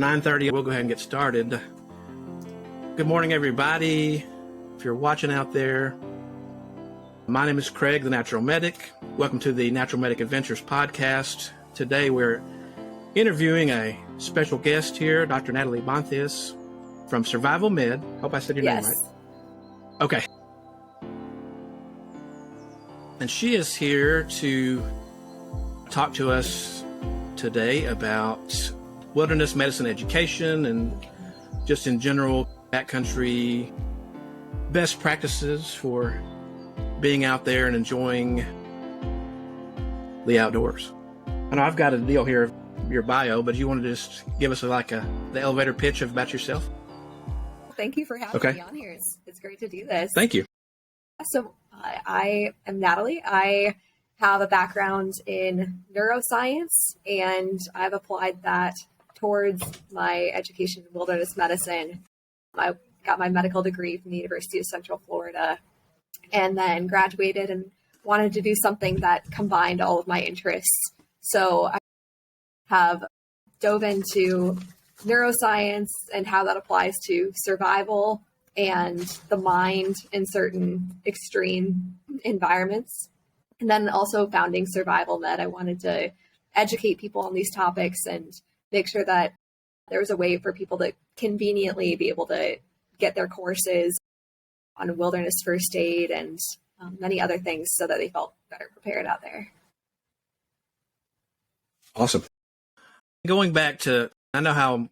9:30. We'll go ahead and get started. Good morning, everybody. If you're watching out there, my name is Craig, the Natural Medic. Welcome to the Natural Medic Adventures podcast. Today we're interviewing a special guest here, Dr. Natalie Bonthius from Survival Med. Hope I said your name right. Okay. And she is here to talk to us today about wilderness medicine education and just in general backcountry best practices for being out there and enjoying the outdoors. I know I've got a deal here of your bio, but you want to just give us the elevator pitch about yourself? Thank you for having me on here. It's great to do this. Thank you. So I am Natalie. I have a background in neuroscience, and I've applied that towards my education in wilderness medicine. I got my medical degree from the University of Central Florida and then graduated and wanted to do something that combined all of my interests. So I have dove into neuroscience and how that applies to survival and the mind in certain extreme environments. And then also founding Survival Med, I wanted to educate people on these topics and make sure that there was a way for people to conveniently be able to get their courses on wilderness first aid and many other things so that they felt better prepared out there. Awesome. Going back to, I know how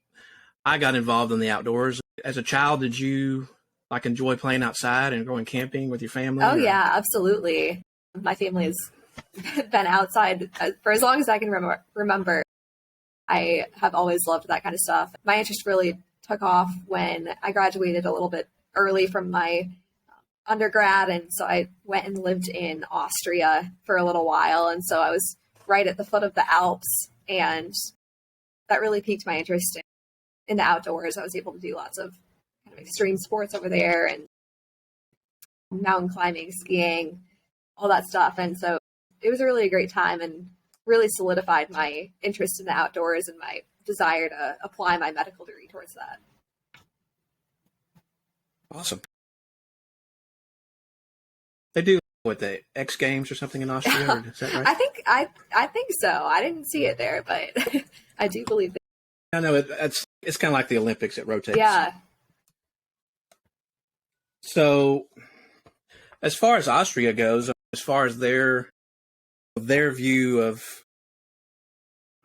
I got involved in the outdoors. As a child, did you enjoy playing outside and going camping with your family? Oh, yeah, absolutely. My family has been outside for as long as I can remember. I have always loved that kind of stuff. My interest really took off when I graduated a little bit early from my undergrad. And so I went and lived in Austria for a little while. And so I was right at the foot of the Alps. And that really piqued my interest in the outdoors. I was able to do lots of kind of extreme sports over there and mountain climbing, skiing, all that stuff. And so it was really a great time and really solidified my interest in the outdoors and my desire to apply my medical degree towards that. Awesome. They do what, the X Games or something in Austria? Is that right? I think so. I didn't see it there, but I do believe that. I know it's kind of like the Olympics. It rotates. Yeah. So, as far as Austria goes, as far as their view of,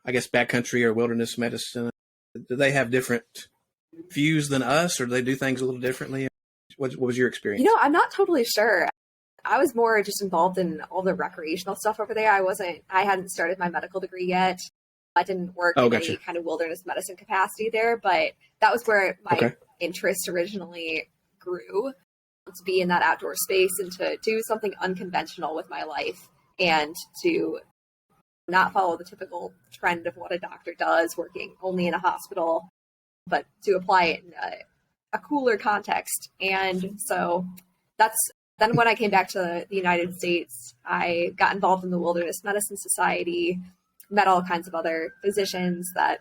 I guess, backcountry or wilderness medicine, do they have different views than us, or do they do things a little differently? What was your experience? I'm not totally sure. I was more just involved in all the recreational stuff over there. I hadn't started my medical degree yet. I didn't work in any kind of wilderness medicine capacity there, but that was where my interest originally grew, to be in that outdoor space and to do something unconventional with my life and to not follow the typical trend of what a doctor does working only in a hospital, but to apply it in a cooler context. And so then when I came back to the United States, I got involved in the Wilderness Medicine Society, met all kinds of other physicians that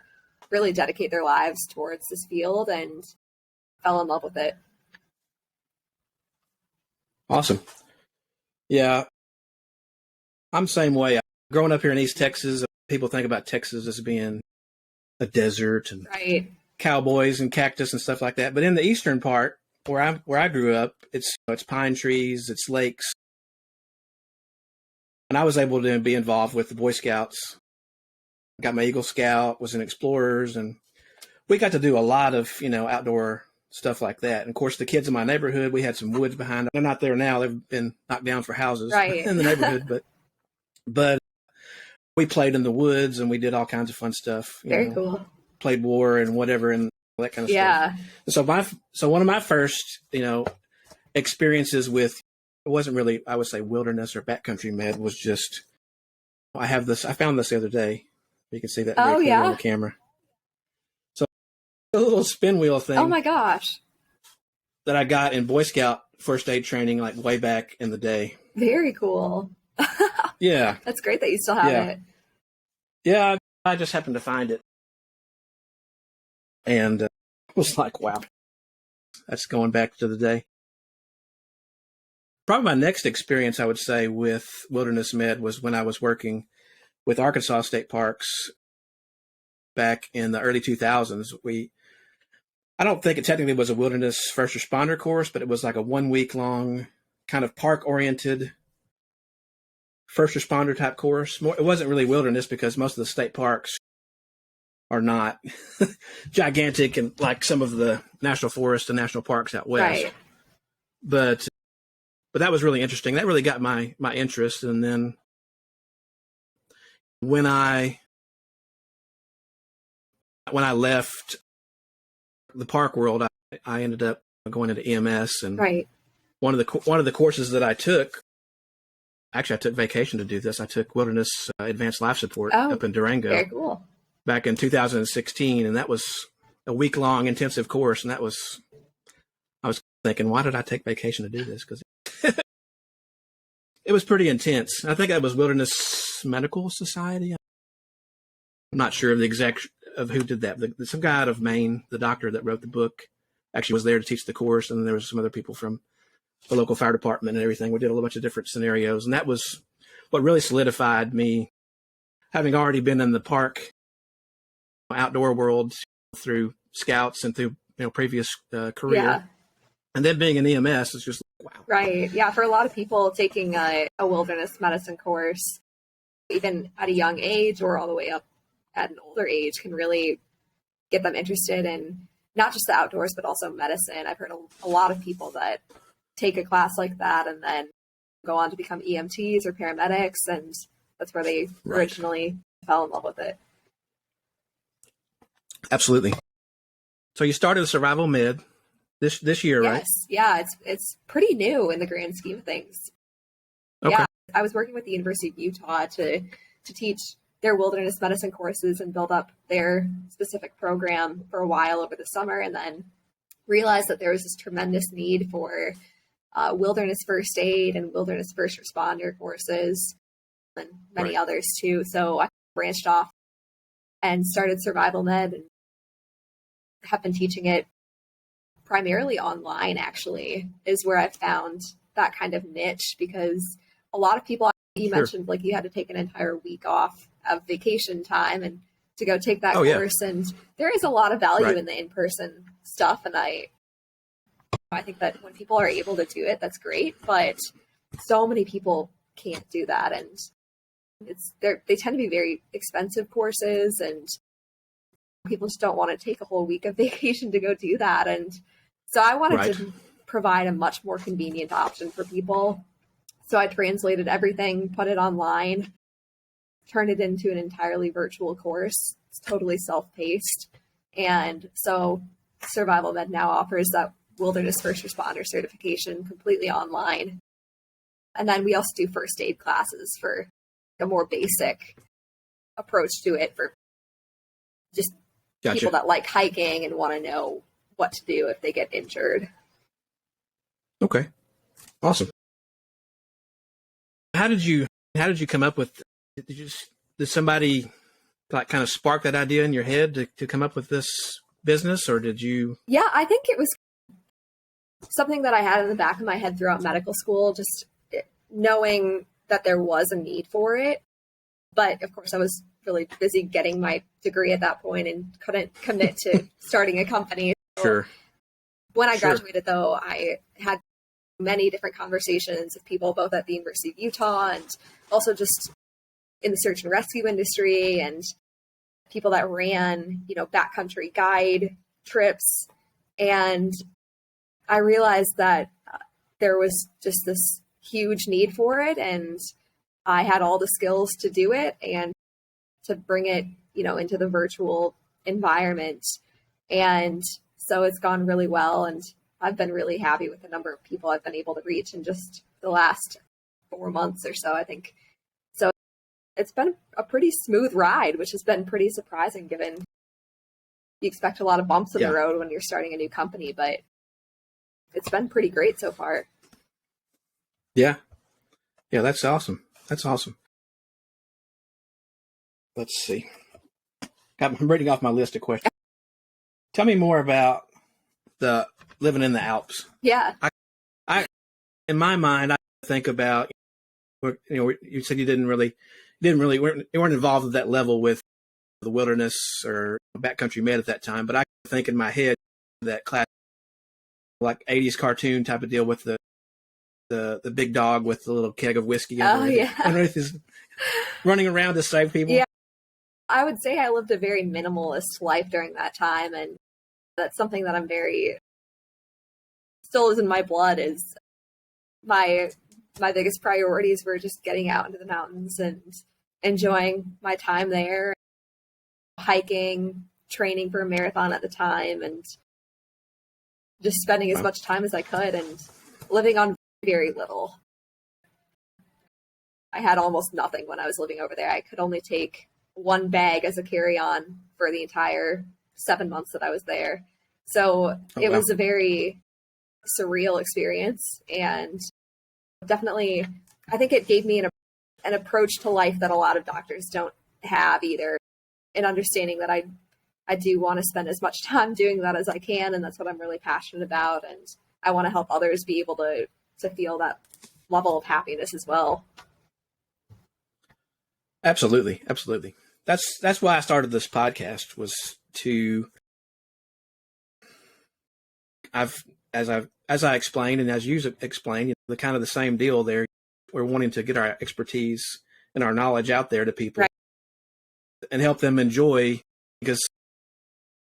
really dedicate their lives towards this field and fell in love with it. Awesome. Yeah. I'm the same way. Growing up here in East Texas, people think about Texas as being a desert and cowboys and cactus and stuff like that. But in the eastern part, where I grew up, it's pine trees, it's lakes. And I was able to be involved with the Boy Scouts. Got my Eagle Scout, was in Explorers, and we got to do a lot of, outdoor stuff like that. And of course, the kids in my neighborhood, we had some woods behind them. They're not there now. They've been knocked down for houses in the neighborhood, but we played in the woods and we did all kinds of fun stuff. Very cool. Played war and whatever and all that kind of stuff. So one of my first, experiences with, it wasn't really, I would say, wilderness or backcountry med, was just, I found this the other day. You can see that on the camera. So a little spin wheel thing. Oh my gosh. That I got in Boy Scout first aid training, way back in the day. Very cool. Yeah. That's great that you still have it. Yeah, I just happened to find it. And was like, wow, that's going back to the day. Probably my next experience, I would say, with Wilderness Med was when I was working with Arkansas State Parks back in the early 2000s. I don't think it technically was a wilderness first responder course, but it was like a 1 week long kind of park oriented first responder type course. It wasn't really wilderness because most of the state parks are not gigantic and like some of the national forests and national parks out west. Right. But that was really interesting. That really got my interest. And then when I left the park world, I ended up going into EMS, and Right. one of the courses that I took, actually I took vacation to do this. I took Wilderness Advanced Life Support up in Durango. Very cool. Back in 2016, and that was a week-long intensive course, and I was thinking, why did I take vacation to do this? Because it was pretty intense. I think that was Wilderness Medical Society. I'm not sure of the exact of who did that. Some guy out of Maine, the doctor that wrote the book, actually was there to teach the course, and then there was some other people from the local fire department and everything. We did a bunch of different scenarios, and that was what really solidified me, having already been in the park outdoor world through scouts and through previous career. Yeah. And then being in EMS is just wow. Right. Yeah. For a lot of people, taking a wilderness medicine course, even at a young age or all the way up at an older age, can really get them interested in not just the outdoors, but also medicine. I've heard a lot of people that take a class like that and then go on to become EMTs or paramedics, and that's where they originally fell in love with it. Absolutely. So you started Survival Med this year, right? Yes. Yeah. It's pretty new in the grand scheme of things. Okay. Yeah. I was working with the University of Utah to teach their wilderness medicine courses and build up their specific program for a while over the summer, and then realized that there was this tremendous need for wilderness first aid and wilderness first responder courses and many others too. So I branched off and started Survival Med, and have been teaching it primarily online, actually, is where I've found that kind of niche, because a lot of people, you mentioned like you had to take an entire week off of vacation time and to go take that course. And there is a lot of value in the in-person stuff. And I think that when people are able to do it, that's great. But so many people can't do that. And they tend to be very expensive courses, and people just don't want to take a whole week of vacation to go do that. And so I wanted to provide a much more convenient option for people. So I translated everything, put it online, turned it into an entirely virtual course. It's totally self-paced. And so Survival Med now offers that wilderness first responder certification completely online. And then we also do first aid classes for a more basic approach to it for just people that like hiking and want to know what to do if they get injured. Okay. Awesome. How did you come up with, did somebody like kind of spark that idea in your head to come up with this business, or did you? Yeah, I think it was something that I had in the back of my head throughout medical school, just knowing that there was a need for it. But of course I was really busy getting my degree at that point and couldn't commit to starting a company. Sure. When I graduated, though, I had many different conversations with people both at the University of Utah and also just in the search and rescue industry, and people that ran, backcountry guide trips. And I realized that there was just this huge need for it, and I had all the skills to do it and to bring it, into the virtual environment. And so it's gone really well, and I've been really happy with the number of people I've been able to reach in just the last 4 months or so, I think. So it's been a pretty smooth ride, which has been pretty surprising, given you expect a lot of bumps in the road when you're starting a new company, but it's been pretty great so far. Yeah. Yeah, that's awesome. That's awesome. Let's see. I'm reading off my list of questions. Tell me more about the living in the Alps. Yeah. I in my mind, I think about, you said you weren't involved at that level with the wilderness or backcountry med at that time, but I think in my head that class, like 80s cartoon type of deal with the big dog with the little keg of whiskey. Yeah. Underneath is running around to save people. Yeah. I would say I lived a very minimalist life during that time, and that's something that I'm still is in my blood. Is my biggest priorities were just getting out into the mountains and enjoying my time there, hiking, training for a marathon at the time, and just spending as much time as I could and living on very little. I had almost nothing when I was living over there. I could only take one bag as a carry-on for the entire 7 months that I was there. So it was a very surreal experience, and definitely I think it gave me an approach to life that a lot of doctors don't have either, in understanding that I do want to spend as much time doing that as I can, and that's what I'm really passionate about, and I want to help others be able to feel that level of happiness as well. Absolutely. That's why I started this podcast, was to as I explained, and as you explained, the kind of the same deal there. We're wanting to get our expertise and our knowledge out there to people, right, and help them enjoy, because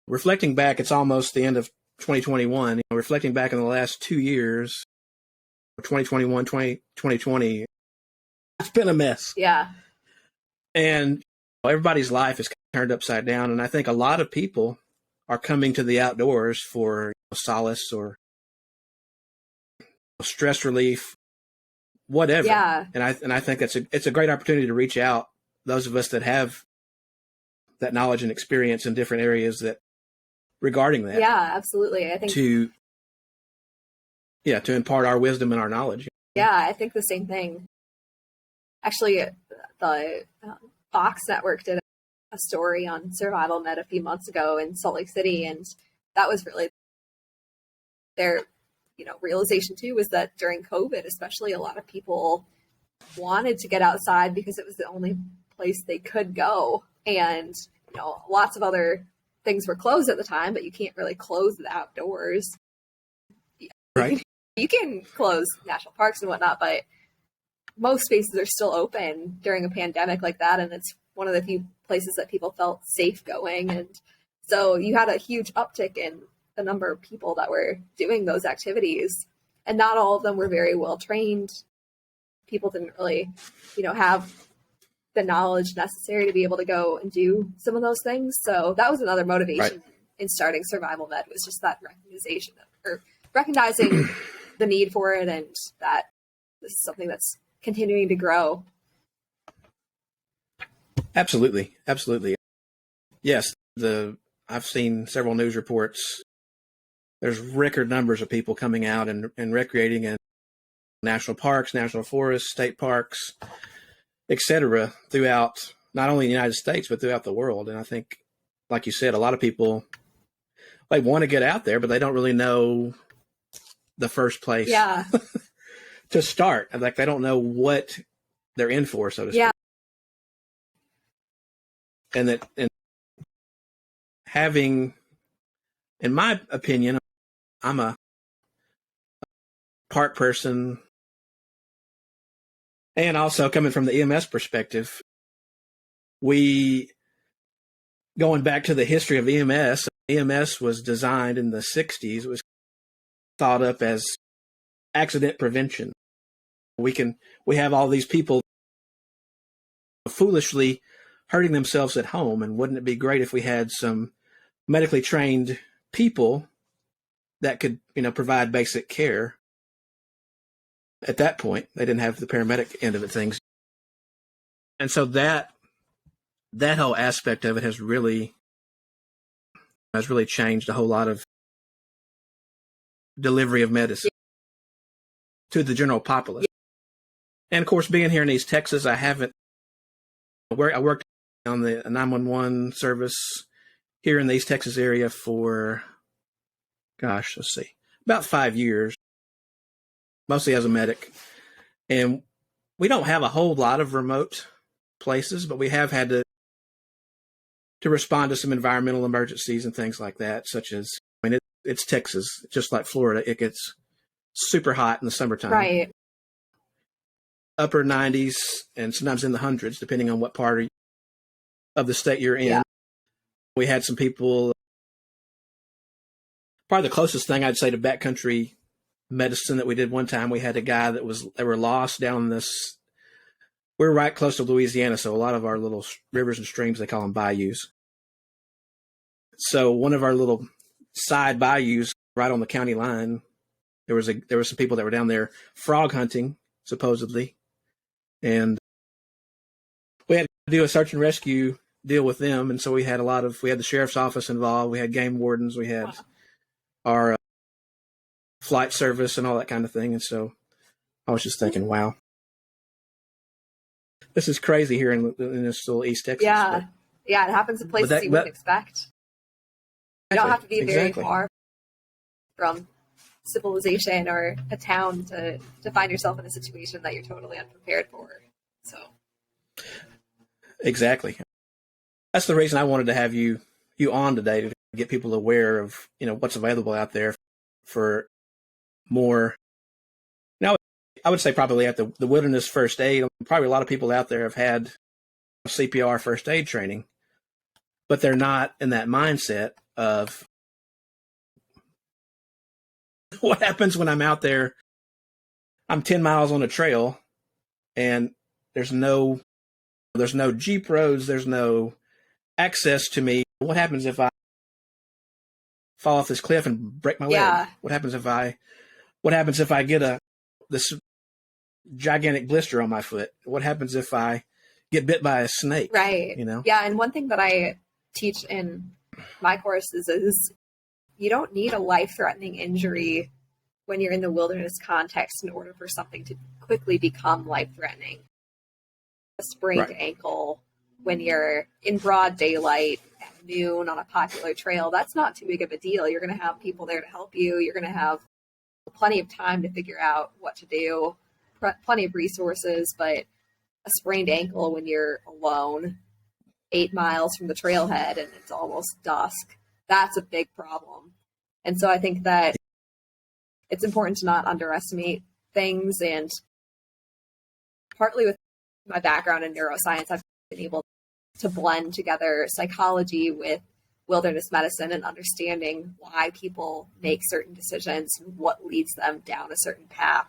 reflecting back, it's almost the end of 2021. Reflecting back in the last 2 years, 2021, 2020, it's been a mess. Yeah. And everybody's life is turned upside down. And I think a lot of people are coming to the outdoors for solace or stress relief, whatever. Yeah. And I think it's a great opportunity to reach out, those of us that have that knowledge and experience in different areas that regarding that. Yeah, absolutely. I think to impart our wisdom and our knowledge. Yeah, I think the same thing. Actually, the Fox Network did a story on survival med a few months ago in Salt Lake City, and that was really their realization too, was that during COVID especially, a lot of people wanted to get outside because it was the only place they could go, and lots of other things were closed at the time, but you can't really close the outdoors. Right. You can close national parks and whatnot, but most spaces are still open during a pandemic like that, and it's one of the few places that people felt safe going. And so you had a huge uptick in the number of people that were doing those activities, and not all of them were very well trained. People didn't really, have the knowledge necessary to be able to go and do some of those things. So that was another motivation in starting Survival Med, was just that recognizing the need for it, and that this is something that's continuing to grow. Absolutely. Yes, I've seen several news reports. There's record numbers of people coming out and recreating in national parks, national forests, state parks, etc., throughout not only the United States but throughout the world. And I think, like you said, a lot of people, they want to get out there, but they don't really know the first place to start. Like, they don't know what they're in for, so to speak. And having, in my opinion, I'm a park person, and also coming from the EMS perspective, going back to the history of EMS was designed in the 60s. It was thought up as accident prevention. We have all these people foolishly hurting themselves at home, and wouldn't it be great if we had some medically trained people that could, provide basic care? At that point, they didn't have the paramedic end of things. And so that whole aspect of it has really changed a whole lot of delivery of medicine to the general populace. And of course, being here in East Texas, I worked on the 911 service here in the East Texas area for, gosh, let's see, about 5 years, mostly as a medic. And we don't have a whole lot of remote places, but we have had to respond to some environmental emergencies and things like that, such as, it's Texas, just like Florida. It gets super hot in the summertime. Right. Upper 90s and sometimes in the hundreds, depending on what part of the state you're in. Yeah. We had some people, probably the closest thing I'd say to backcountry medicine that we did one time, we had a guy they were lost down this, we're right close to Louisiana, so a lot of our little rivers and streams, they call them bayous. So one of our little side bayous right on the county line, there were some people that were down there frog hunting, supposedly. And we had to do a search and rescue deal with them. And so we had the sheriff's office involved. We had game wardens. We had our flight service and all that kind of thing. And so I was just thinking, wow, this is crazy here in this little East Texas. Yeah. Yeah. It happens in places you wouldn't expect. You don't have to be very far from civilization or a town to find yourself in a situation that you're totally unprepared for. So exactly. That's the reason I wanted to have you on today, to get people aware of, what's available out there for more. Now, I would say probably at the wilderness first aid, probably a lot of people out there have had CPR first aid training, but they're not in that mindset of what happens when I'm out there. I'm 10 miles on a trail and there's no Jeep roads. There's no access to me. What happens if I fall off this cliff and break my leg? What happens if I get this gigantic blister on my foot? What happens if I get bit by a snake? Right. Yeah. And one thing that I teach in my courses is you don't need a life-threatening injury when you're in the wilderness context in order for something to quickly become life-threatening. A sprained ankle when you're in broad daylight at noon on a popular trail, that's not too big of a deal. You're going to have people there to help you. You're going to have plenty of time to figure out what to do, plenty of resources. But a sprained ankle when you're alone 8 miles from the trailhead and it's almost dusk, that's a big problem. And so I think that it's important to not underestimate things. And partly with my background in neuroscience, I've been able to blend together psychology with wilderness medicine and understanding why people make certain decisions and what leads them down a certain path.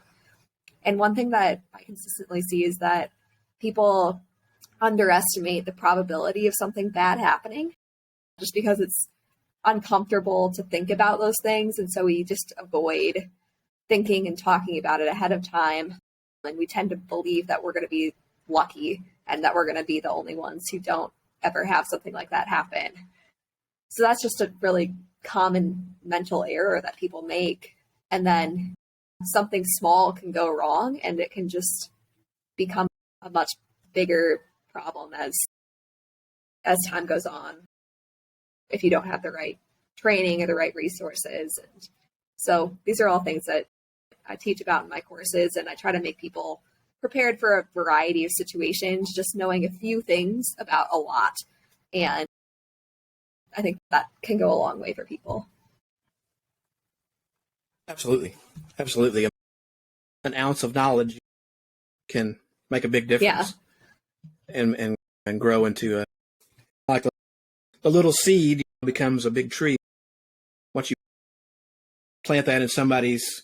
And one thing that I consistently see is that people underestimate the probability of something bad happening just because it's uncomfortable to think about those things. And so we just avoid thinking and talking about it ahead of time. And we tend to believe that we're going to be lucky and that we're going to be the only ones who don't ever have something like that happen. So that's just a really common mental error that people make. And then something small can go wrong and it can just become a much bigger problem as time goes on if you don't have the right training or the right resources. And so these are all things that I teach about in my courses, and I try to make people prepared for a variety of situations, just knowing a few things about a lot. And I think that can go a long way for people. Absolutely. Absolutely. An ounce of knowledge can make a big difference. And grow into like a little seed becomes a big tree. Once you plant that in somebody's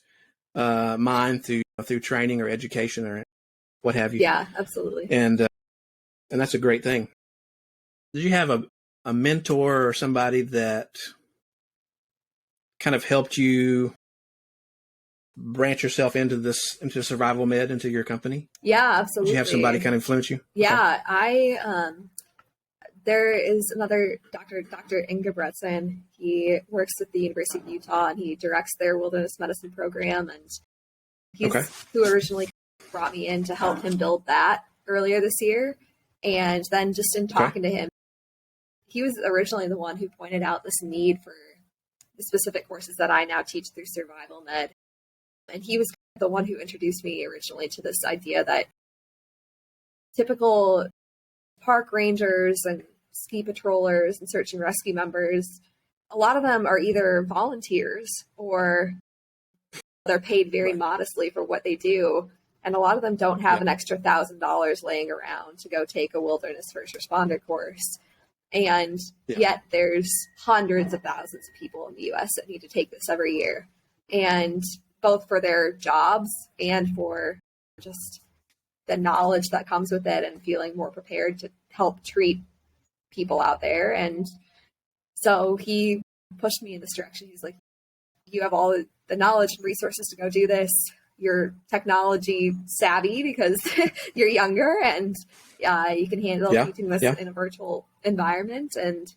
mind through training or education or what have you. Yeah, absolutely. And that's a great thing. Did you have a mentor or somebody that kind of helped you branch yourself into survival med, into your company? Yeah, absolutely. Did you have somebody kind of influence you? Yeah, okay. There is another Dr. Ingebretson. He works at the University of Utah and he directs their wilderness medicine program. And he's who originally brought me in to help him build that earlier this year. And then just in talking to him, he was originally the one who pointed out this need for the specific courses that I now teach through survival med. And he was the one who introduced me originally to this idea that typical park rangers and ski patrollers and search and rescue members, a lot of them are either volunteers or they're paid very modestly for what they do. And a lot of them don't have an extra $1,000 laying around to go take a wilderness first responder course. And yet there's hundreds of thousands of people in the US that need to take this every year. And both for their jobs and for just the knowledge that comes with it and feeling more prepared to help treat people out there. And so he pushed me in this direction. He's like, you have all the knowledge and resources to go do this. You're technology savvy because you're younger and you can handle teaching this in a virtual environment. And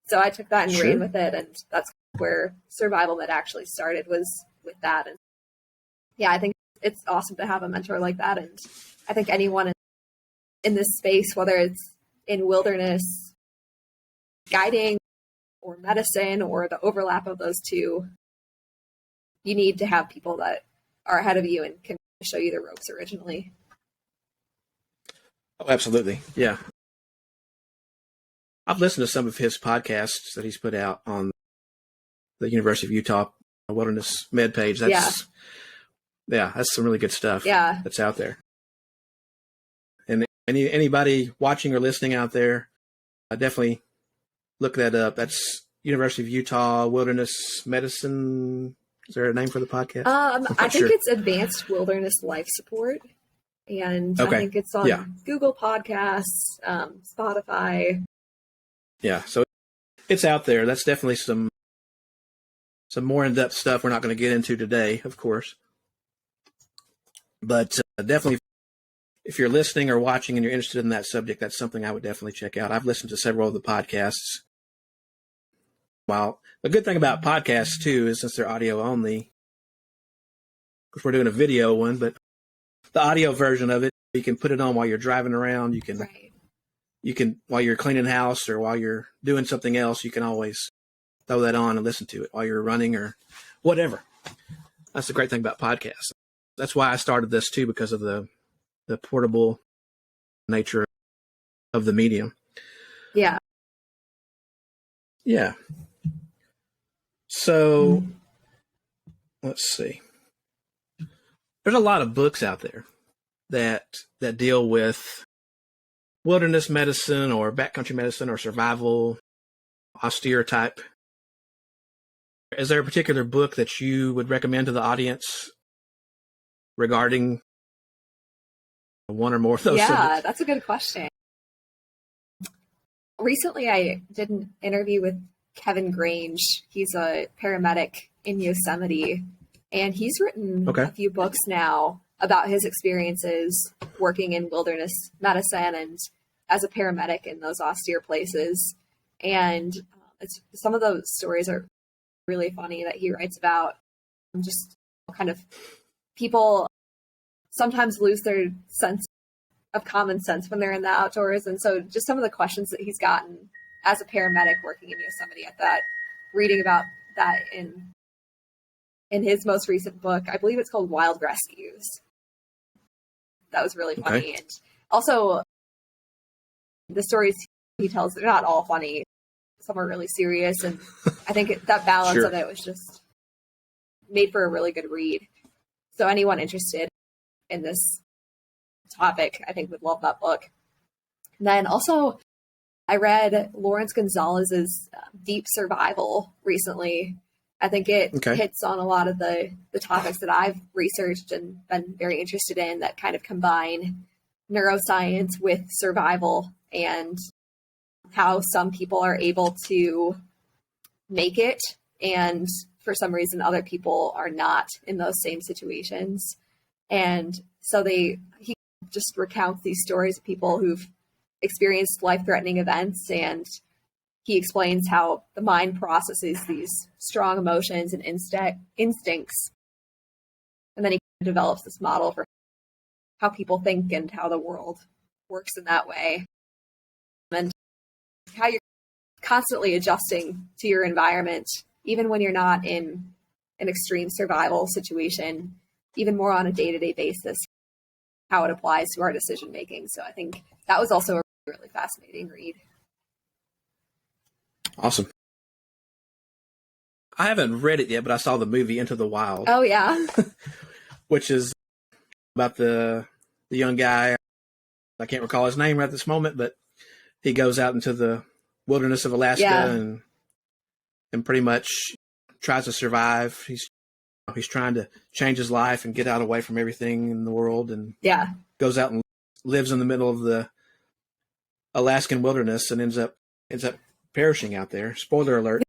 so I took that and ran with it. And that's where survival med actually started, was with that. And I think it's awesome to have a mentor like that. And I think anyone in this space, whether it's in wilderness guiding or medicine or the overlap of those two, you need to have people that are ahead of you and can show you the ropes originally. Oh, absolutely. Yeah. I've listened to some of his podcasts that he's put out on the University of Utah Wilderness Med page. That's some really good stuff that's out there. And anybody watching or listening out there, definitely look that up. That's University of Utah Wilderness Medicine. Is there a name for the podcast? I think it's Advanced Wilderness Life Support. And I think it's on Google Podcasts, Spotify. Yeah, so it's out there. That's definitely some more in-depth stuff we're not going to get into today, of course. But definitely, if you're listening or watching and you're interested in that subject, that's something I would definitely check out. I've listened to several of the podcasts. Well, the good thing about podcasts, too, is since they're audio only, because we're doing a video one, but the audio version of it, you can put it on while you're driving around. You can, while you're cleaning house or while you're doing something else, you can always throw that on and listen to it while you're running or whatever. That's the great thing about podcasts. That's why I started this too, because of the portable nature of the medium. Yeah. Yeah. So let's see. There's a lot of books out there that deal with wilderness medicine or backcountry medicine or survival, austere type. Is there a particular book that you would recommend to the audience regarding one or more of those subjects? Yeah, that's a good question. Recently, I did an interview with Kevin Grange. He's a paramedic in Yosemite, and he's written a few books now about his experiences working in wilderness medicine and as a paramedic in those austere places. And some of those stories are really funny that he writes about. Just kind of people sometimes lose their sense of common sense when they're in the outdoors. And so just some of the questions that he's gotten as a paramedic working in Yosemite at that, reading about that in his most recent book, I believe it's called Wild Rescues. That was really funny. And also the stories he tells, they're not all funny. Some are really serious. And I think that balance of it was just made for a really good read. So anyone interested in this topic, I think would love that book. And then also I read Lawrence Gonzalez's Deep Survival recently. I think it hits on a lot of the topics that I've researched and been very interested in that kind of combine neuroscience with survival and how some people are able to make it and for some reason other people are not in those same situations. And so he just recounts these stories of people who've experienced life-threatening events, and he explains how the mind processes these strong emotions and instincts. And then he develops this model for how people think and how the world works in that way. And how you're constantly adjusting to your environment, even when you're not in an extreme survival situation, even more on a day-to-day basis, how it applies to our decision making. So I think that was also a really fascinating read. Awesome. I haven't read it yet, but I saw the movie Into the Wild. Oh yeah. Which is about the young guy. I can't recall his name right at this moment, but he goes out into the wilderness of Alaska and pretty much tries to survive. He's trying to change his life and get out away from everything in the world, and goes out and lives in the middle of the Alaskan wilderness and ends up perishing out there. Spoiler alert.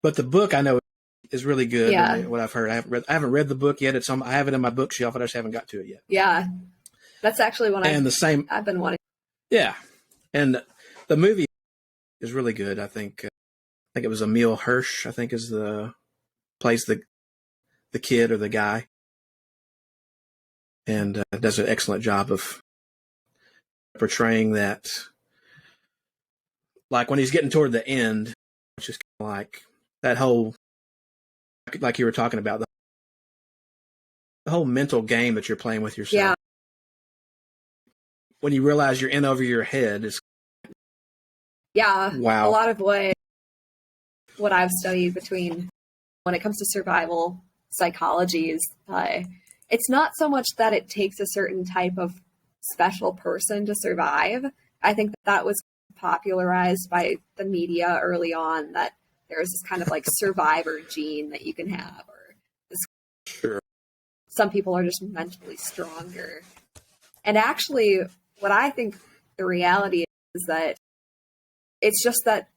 But the book I know is really good. Yeah. What I've heard, I haven't read the book yet. I have it in my bookshelf, but I just haven't got to it yet. Yeah, that's actually one I've been wanting. Yeah, and the movie is really good. I think it was Emil Hirsch. I think plays the kid or the guy, and does an excellent job of portraying that. Like when he's getting toward the end, which is kind of like that whole, like you were talking about, the whole mental game that you're playing with yourself. Yeah. When you realize you're in over your head, it's wow. A lot of what I've studied between when it comes to survival psychology is it's not so much that it takes a certain type of special person to survive. I think that was popularized by the media early on, that there's this kind of like survivor gene that you can have, or this. Sure. Some people are just mentally stronger. And actually, what I think the reality is that it's just that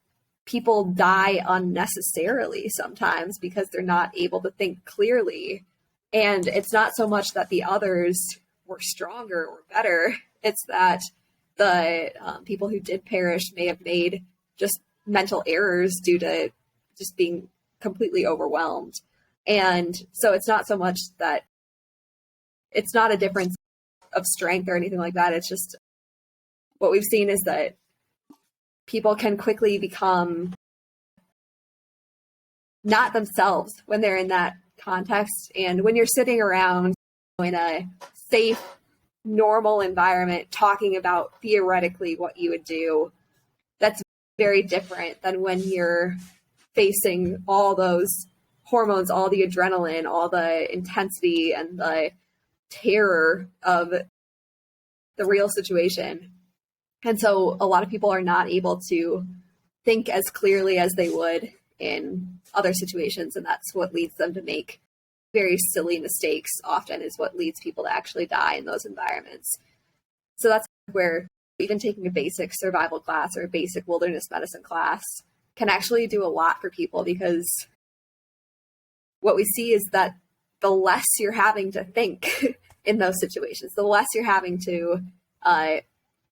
people die unnecessarily sometimes because they're not able to think clearly. And it's not so much that the others were stronger or better. It's that the people who did perish may have made just mental errors due to just being completely overwhelmed. And so it's not so much that it's not a difference of strength or anything like that. It's just what we've seen is that people can quickly become not themselves when they're in that context. And when you're sitting around in a safe, normal environment talking about theoretically what you would do, that's very different than when you're facing all those hormones, all the adrenaline, all the intensity and the terror of the real situation. And so a lot of people are not able to think as clearly as they would in other situations. And that's what leads them to make very silly mistakes, often is what leads people to actually die in those environments. So that's where even taking a basic survival class or a basic wilderness medicine class can actually do a lot for people, because what we see is that the less you're having to think in those situations, the less you're having to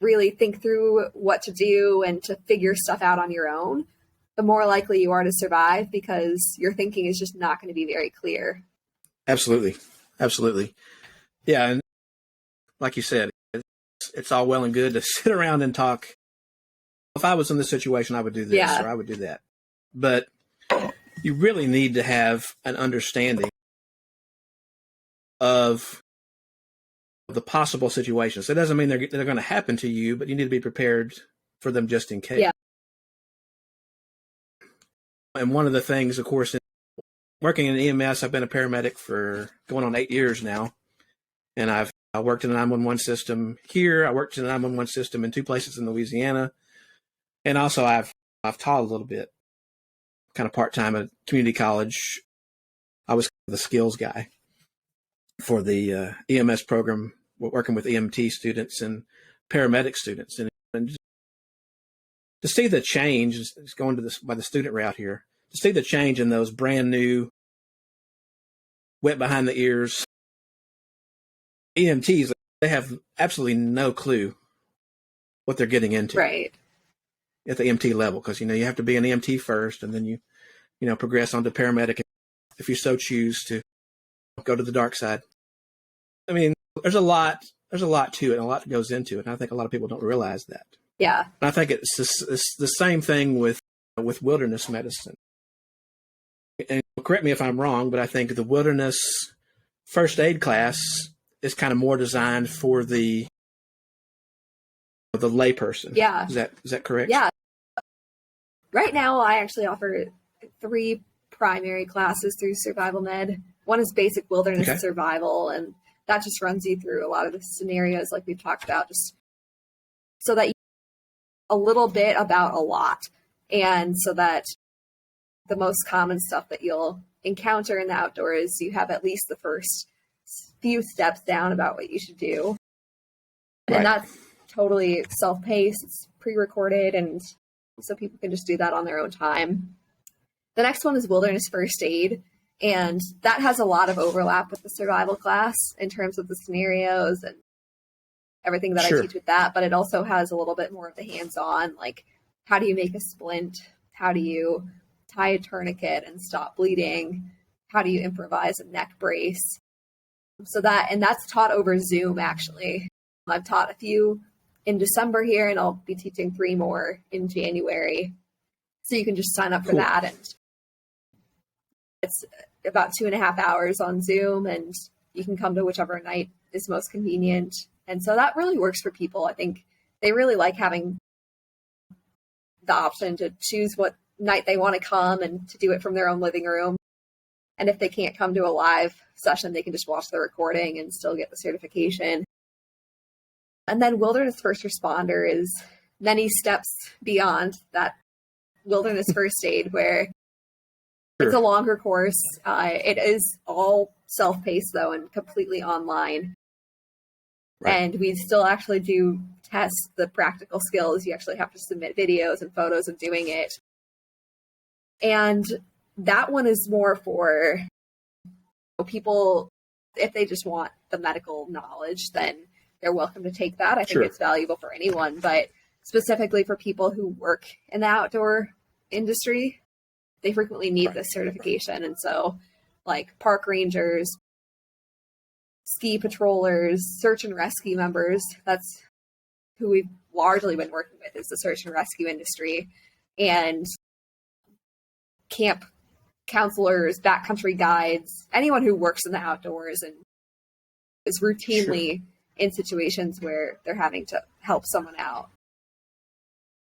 really think through what to do and to figure stuff out on your own, the more likely you are to survive, because your thinking is just not going to be very clear. Absolutely. Absolutely. Yeah. And like you said, it's all well and good to sit around and talk. If I was in this situation, I would do this or I would do that. But you really need to have an understanding of the possible situations. So it doesn't mean they're going to happen to you, but you need to be prepared for them just in case. Yeah. And one of the things, of course, working in EMS, I've been a paramedic for going on 8 years now. And I worked in the 911 system here. I worked in the 911 system in 2 places in Louisiana. And also I've taught a little bit, kind of part-time at community college. I was the skills guy for the EMS program, working with EMT students and paramedic students. And to see the change, just going to this by the student route here, to see the change in those brand new, wet behind the ears EMTs, they have absolutely no clue what they're getting into. Right. At the EMT level, because you have to be an EMT first, and then you progress on to paramedic if you so choose to go to the dark side. I mean, there's a lot to it, and a lot goes into it, and I think a lot of people don't realize that. Yeah. I think it's the same thing with wilderness medicine. And correct me if I'm wrong, but I think the wilderness first aid class is kind of more designed for the layperson. Yeah. Is that correct? Yeah. Right now, I actually offer 3 primary classes through Survival Med. One is basic wilderness survival, and that just runs you through a lot of the scenarios like we've talked about, just so that you know a little bit about a lot, and so that the most common stuff that you'll encounter in the outdoors, you have at least the first few steps down about what you should do. Right. And that's totally self-paced, it's pre-recorded, and so people can just do that on their own time. The next one is wilderness first aid, and that has a lot of overlap with the survival class in terms of the scenarios and everything that I teach with that, but it also has a little bit more of the hands-on, like how do you make a splint? How do you tie a tourniquet and stop bleeding? How do you improvise a neck brace? So that's taught over Zoom, actually. I've taught a few in December here, and I'll be teaching 3 more in January. So you can just sign up for that, and it's about 2.5 hours on Zoom, and you can come to whichever night is most convenient. And so that really works for people. I think they really like having the option to choose what night they want to come and to do it from their own living room. And if they can't come to a live session, they can just watch the recording and still get the certification. And then wilderness first responder is many steps beyond that wilderness first aid, where it's a longer course. It is all self-paced, though, and completely online. Right. And we still actually do test the practical skills. You actually have to submit videos and photos of doing it. And that one is more for people, if they just want the medical knowledge, then they're welcome to take that. I think it's valuable for anyone, but specifically for people who work in the outdoor industry, they frequently need this certification. And so like park rangers, ski patrollers, search and rescue members, that's who we've largely been working with, is the search and rescue industry, and camp counselors, backcountry guides, anyone who works in the outdoors and is routinely in situations where they're having to help someone out.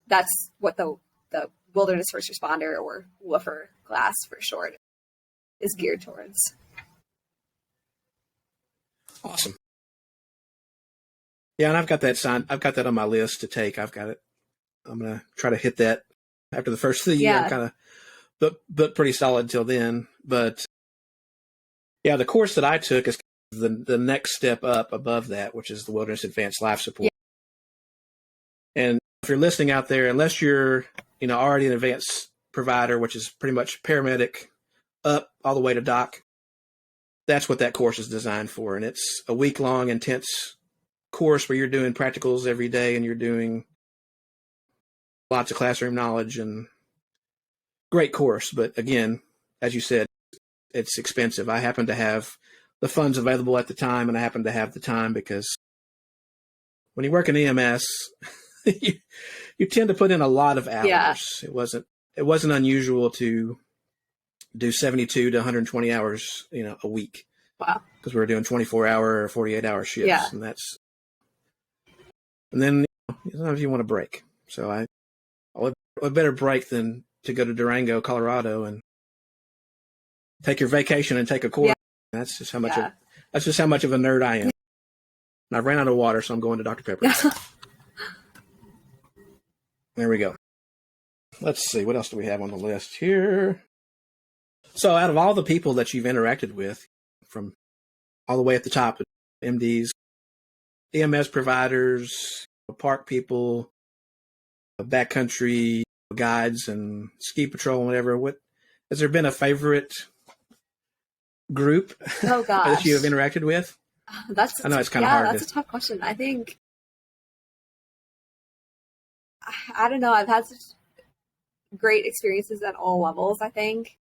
That's what the wilderness first responder, or WFR class for short, is geared towards. Awesome. Yeah, and I've got that signed. I've got that on my list to take. I've got it. I'm going to try to hit that after the first of the year. I'm kind of but pretty solid till then. But yeah, the course that I took is the next step up above that, which is the Wilderness Advanced Life Support. Yeah. And if you're listening out there, unless you're already an advanced provider, which is pretty much paramedic up all the way to doc, that's what that course is designed for. And it's a week-long intense course where you're doing practicals every day, and you're doing lots of classroom knowledge, and great course. But again, as you said, it's expensive. I happen to have the funds available at the time, and I happen to have the time because when you work in EMS, you tend to put in a lot of hours. Yeah. It wasn't unusual to do 72 to 120 hours, a week. Wow. Because we were doing 24-hour or 48-hour shifts. Yeah. And then sometimes you want a break. So I what better break than to go to Durango, Colorado, and take your vacation and take a course. Yeah. That's just how much of a nerd I am. And I ran out of water, so I'm going to Dr. Pepper. There we go. Let's see, what else do we have on the list here? So out of all the people that you've interacted with, from all the way at the top, MDs, EMS providers, park people, backcountry guides, and ski patrol and whatever, has there been a favorite group that you have interacted with? I know it's kind of hard. That's a tough question. I think, I don't know, I've had such great experiences at all levels. I think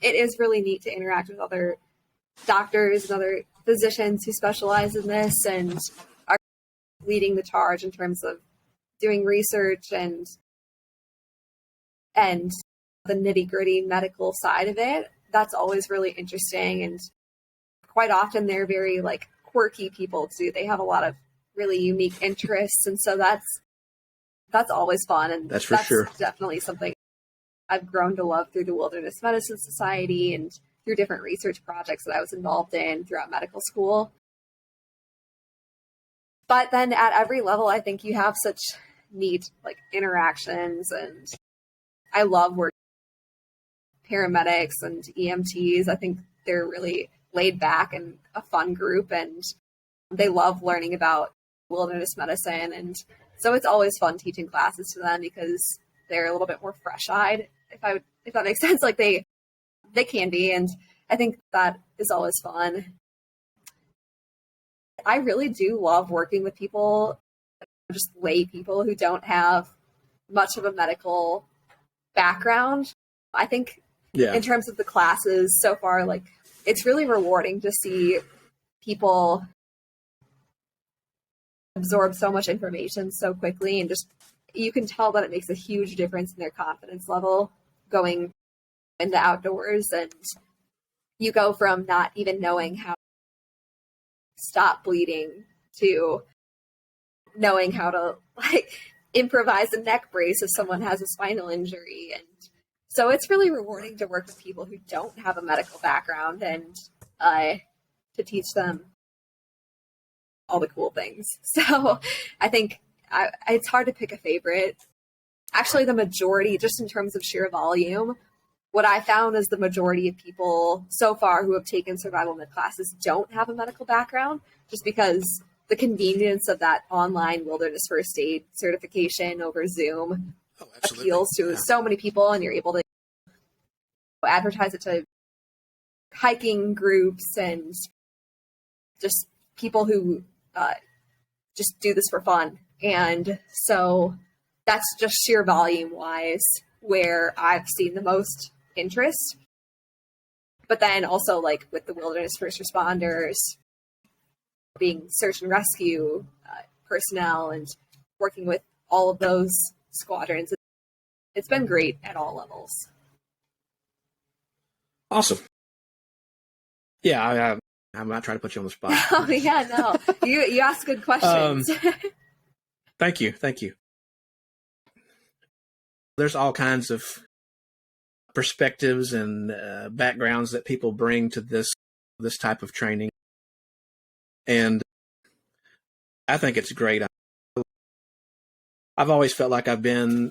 it is really neat to interact with other doctors and other physicians who specialize in this and are leading the charge in terms of doing research and the nitty-gritty medical side of it, that's always really interesting. And quite often they're very like quirky people too. They have a lot of really unique interests. And so that's always fun. And that's for sure. Definitely something I've grown to love through the Wilderness Medicine Society and through different research projects that I was involved in throughout medical school. But then at every level, I think you have such neat like interactions, and I love working with paramedics and EMTs. I think they're really laid back and a fun group, and they love learning about wilderness medicine. And so it's always fun teaching classes to them because they're a little bit more fresh-eyed, if that makes sense. Like they can be, and I think that is always fun. I really do love working with people, just lay people who don't have much of a medical background. I think in terms of the classes so far, like it's really rewarding to see people absorb so much information so quickly, and just you can tell that it makes a huge difference in their confidence level going in the outdoors. And you go from not even knowing how to stop bleeding to knowing how to like improvise a neck brace if someone has a spinal injury. And so it's really rewarding to work with people who don't have a medical background and to teach them all the cool things. So I think it's hard to pick a favorite. Actually, the majority, just in terms of sheer volume, what I found is the majority of people so far who have taken survival med classes don't have a medical background, just because the convenience of that online wilderness first aid certification over Zoom appeals to so many people, and you're able to advertise it to hiking groups and just people who just do this for fun. And so that's just sheer volume wise where I've seen the most interest. But then also like with the wilderness first responders, being search and rescue personnel and working with all of those squadrons, it's been great at all levels. Awesome. Yeah, I'm not trying to put you on the spot. Oh yeah, no. You ask good questions. Thank you. There's all kinds of perspectives and backgrounds that people bring to this type of training, and I think it's great. I've always felt like my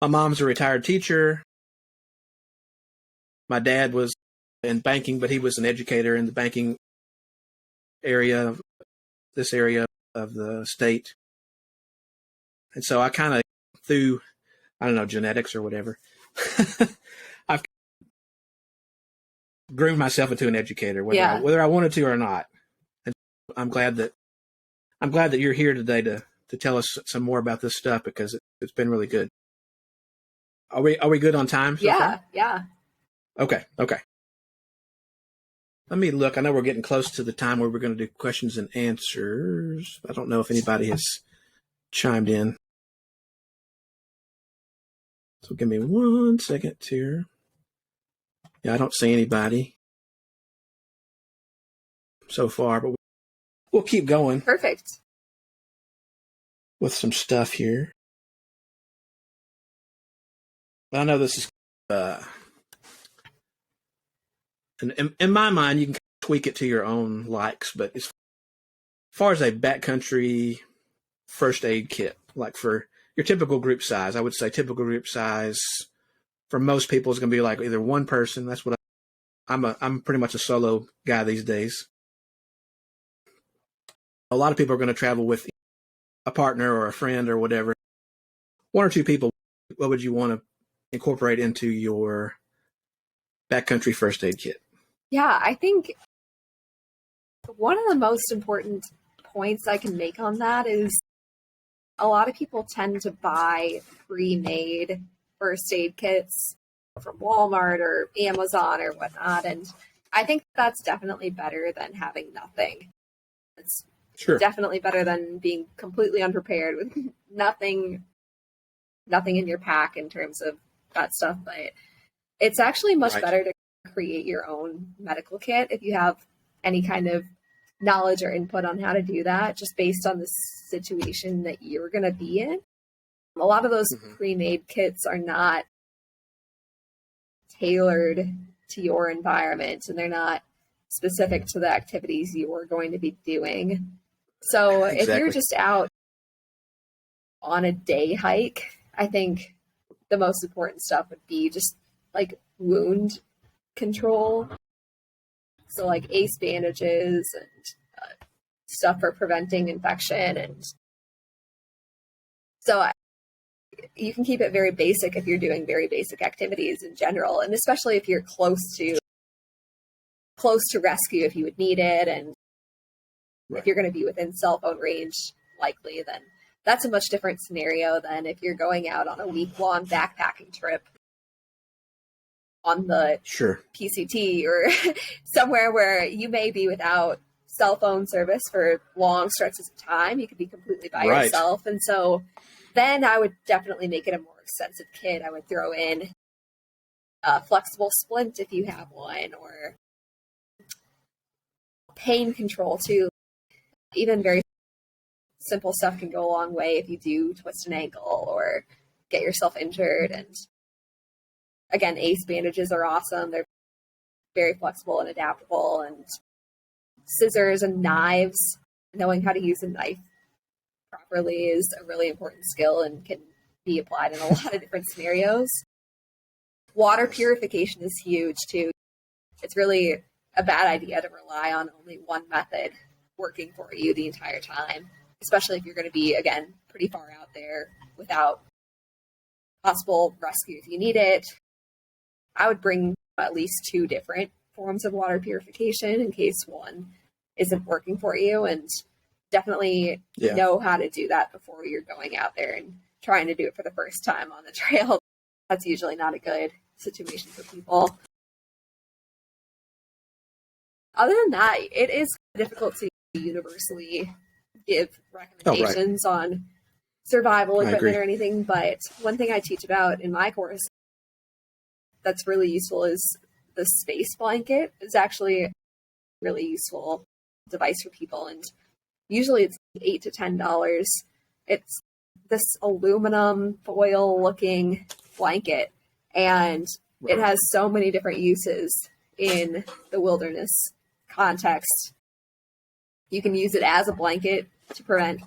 mom's a retired teacher. My dad was in banking, but he was an educator in the banking area, this area of the state. And so I kind of, through, I don't know, genetics or whatever, I've groomed myself into an educator, whether I wanted to or not. And I'm glad that you're here today to tell us some more about this stuff, because it's been really good. Are we good on time so far? Yeah. Okay. Let me look. I know we're getting close to the time where we're going to do questions and answers. I don't know if anybody has chimed in. So give me 1 second here. Yeah, I don't see anybody so far, but we'll keep going. Perfect. With some stuff here. I know this is, in my mind, you can tweak it to your own likes, but as far as a backcountry first aid kit, like for your typical group size, I would say typical group size for most people is going to be like either one person. That's what I'm pretty much a solo guy these days. A lot of people are going to travel with a partner or a friend or whatever. One or two people, what would you want to incorporate into your backcountry first aid kit? Yeah, I think one of the most important points I can make on that is a lot of people tend to buy pre-made first aid kits from Walmart or Amazon or whatnot. And I think that's definitely better than having nothing. Sure. Definitely better than being completely unprepared with nothing in your pack in terms of that stuff. But it's actually much Right. better to create your own medical kit if you have any kind of knowledge or input on how to do that, just based on the situation that you're going to be in. A lot of those pre-made kits are not tailored to your environment, and they're not specific to the activities you're going to be doing. So if you're just out on a day hike, I think the most important stuff would be just like wound control. So like ACE bandages and stuff for preventing infection. And so you can keep it very basic if you're doing very basic activities in general. And especially if you're close to rescue if you would need it. And if you're going to be within cell phone range, likely, then that's a much different scenario than if you're going out on a week-long backpacking trip on the PCT or somewhere where you may be without cell phone service for long stretches of time. You could be completely by yourself. And so then I would definitely make it a more extensive kit. I would throw in a flexible splint if you have one, or pain control too. Even very simple stuff can go a long way if you do twist an ankle or get yourself injured. And again, ACE bandages are awesome. They're very flexible and adaptable. And scissors and knives, knowing how to use a knife properly is a really important skill and can be applied in a lot of different scenarios. Water purification is huge too. It's really a bad idea to rely on only one method working for you the entire time, especially if you're going to be, again, pretty far out there without possible rescue if you need it. I would bring at least 2 different forms of water purification in case one isn't working for you, and definitely know how to do that before you're going out there and trying to do it for the first time on the trail. That's usually not a good situation for people. Other than that, it is difficult to universally give recommendations on survival equipment or anything, but one thing I teach about in my course that's really useful is the space blanket. Is actually a really useful device for people, and usually it's $8 to $10. It's this aluminum foil looking blanket, and it has so many different uses in the wilderness context. You can use it as a blanket to prevent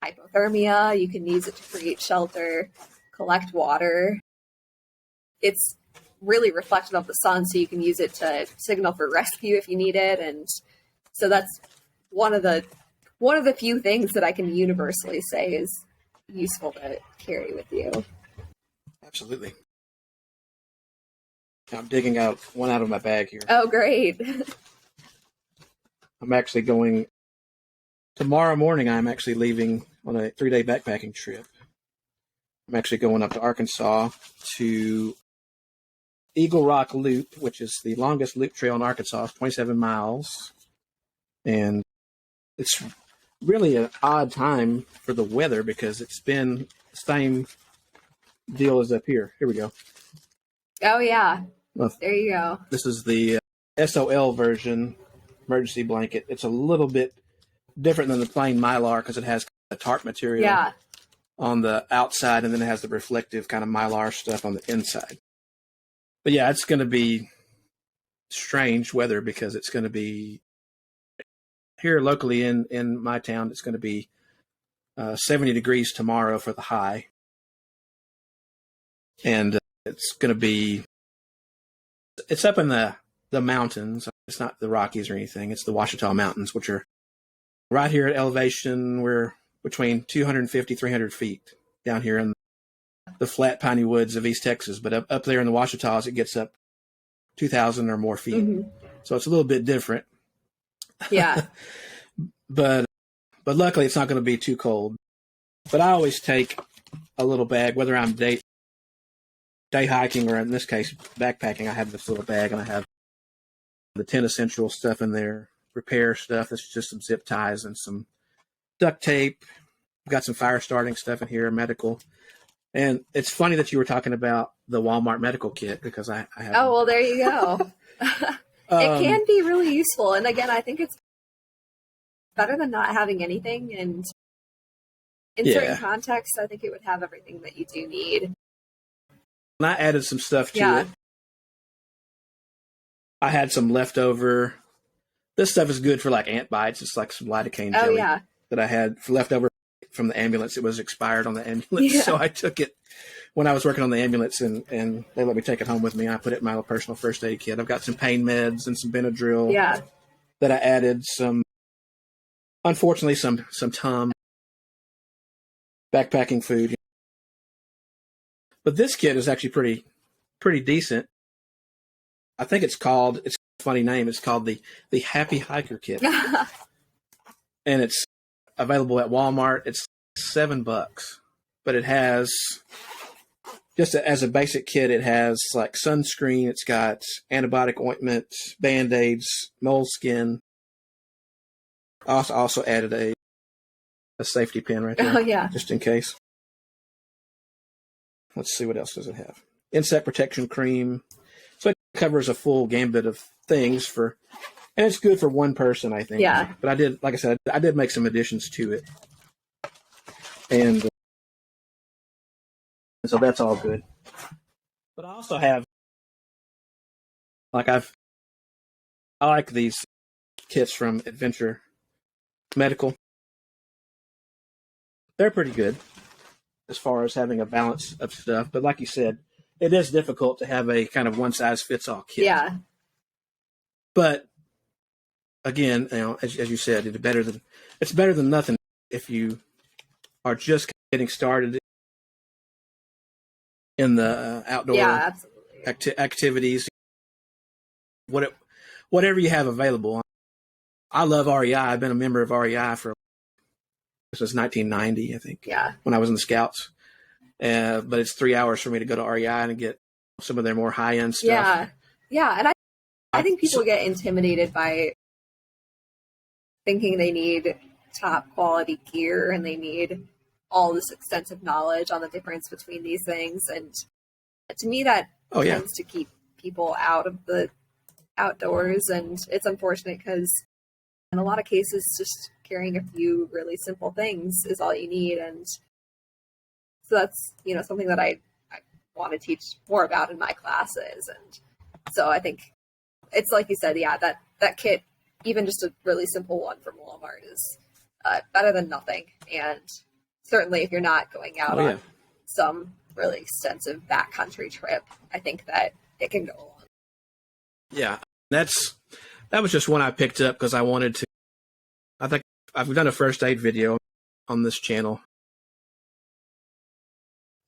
hypothermia. You can use it to create shelter, collect water. It's really reflective of the sun, so you can use it to signal for rescue if you need it. And so that's one of the few things that I can universally say is useful to carry with you. Absolutely. I'm digging out one out of my bag here. Oh, great. I'm actually going tomorrow morning. I'm actually leaving on a 3-day backpacking trip. I'm actually going up to Arkansas to Eagle Rock Loop, which is the longest loop trail in Arkansas, 27 miles. And it's really an odd time for the weather because it's been the same deal as up here. Here we go. Oh, yeah. Well, there you go. This is the SOL version, emergency blanket. It's a little bit different than the plain Mylar because it has a tarp material on the outside, and then it has the reflective kind of Mylar stuff on the inside. But yeah, it's going to be strange weather because it's going to be here locally in my town. It's going to be 70 degrees tomorrow for the high. And it's going to be, it's up in the mountains. It's not the Rockies or anything. It's the Ouachita Mountains, which are right here at elevation. We're between 250, 300 feet down here in the flat piney woods of East Texas. But up there in the Ouachitas, it gets up 2,000 or more feet. Mm-hmm. So it's a little bit different. Yeah. But luckily it's not going to be too cold. But I always take a little bag, whether I'm day hiking or in this case backpacking. I have this little bag and I have the 10 essential stuff in there, repair stuff. That's just some zip ties and some duct tape. Got some fire starting stuff in here, medical. And it's funny that you were talking about the Walmart medical kit because I have. Oh, well, there you go. It can be really useful. And again, I think it's better than not having anything. And in certain contexts, I think it would have everything that you do need. And I added some stuff to it. I had some leftover. This stuff is good for like ant bites. It's like some lidocaine jelly that I had for leftover from the ambulance. It was expired on the ambulance, so I took it when I was working on the ambulance, and they let me take it home with me. I put it in my little personal first aid kit. I've got some pain meds and some Benadryl that I added. Some, unfortunately, some Tom backpacking food. But this kit is actually pretty decent. I think it's a funny name. It's called the Happy Hiker Kit. And it's available at Walmart. It's $7, but it has, just as a basic kit, it has like sunscreen. It's got antibiotic ointment, Band-Aids, moleskin. I also added a safety pin right there. Just in case. Let's see, what else does it have? Insect protection cream. So it covers a full gambit of things and it's good for one person, I think. Yeah. But like I said, I did make some additions to it. And so that's all good. But I also have, I like these kits from Adventure Medical. They're pretty good as far as having a balance of stuff. But like you said, it is difficult to have a kind of one-size-fits-all kit. Yeah. But again, as you said, it's better than nothing if you are just getting started in the outdoor activities. Whatever you have available. I love REI. I've been a member of REI since 1990, I think. Yeah. When I was in the Scouts. But it's 3 hours for me to go to REI and get some of their more high-end stuff. Yeah. Yeah. And I think people get intimidated by thinking they need top quality gear and they need all this extensive knowledge on the difference between these things. And to me, that tends to keep people out of the outdoors. And it's unfortunate because in a lot of cases, just carrying a few really simple things is all you need. And so that's, something that I want to teach more about in my classes. And so I think it's like you said, that kit, even just a really simple one from Walmart, is better than nothing. And certainly if you're not going out on some really extensive backcountry trip, I think that it can go along. Yeah, that was just one I picked up because I wanted to. I think I've done a first aid video on this channel.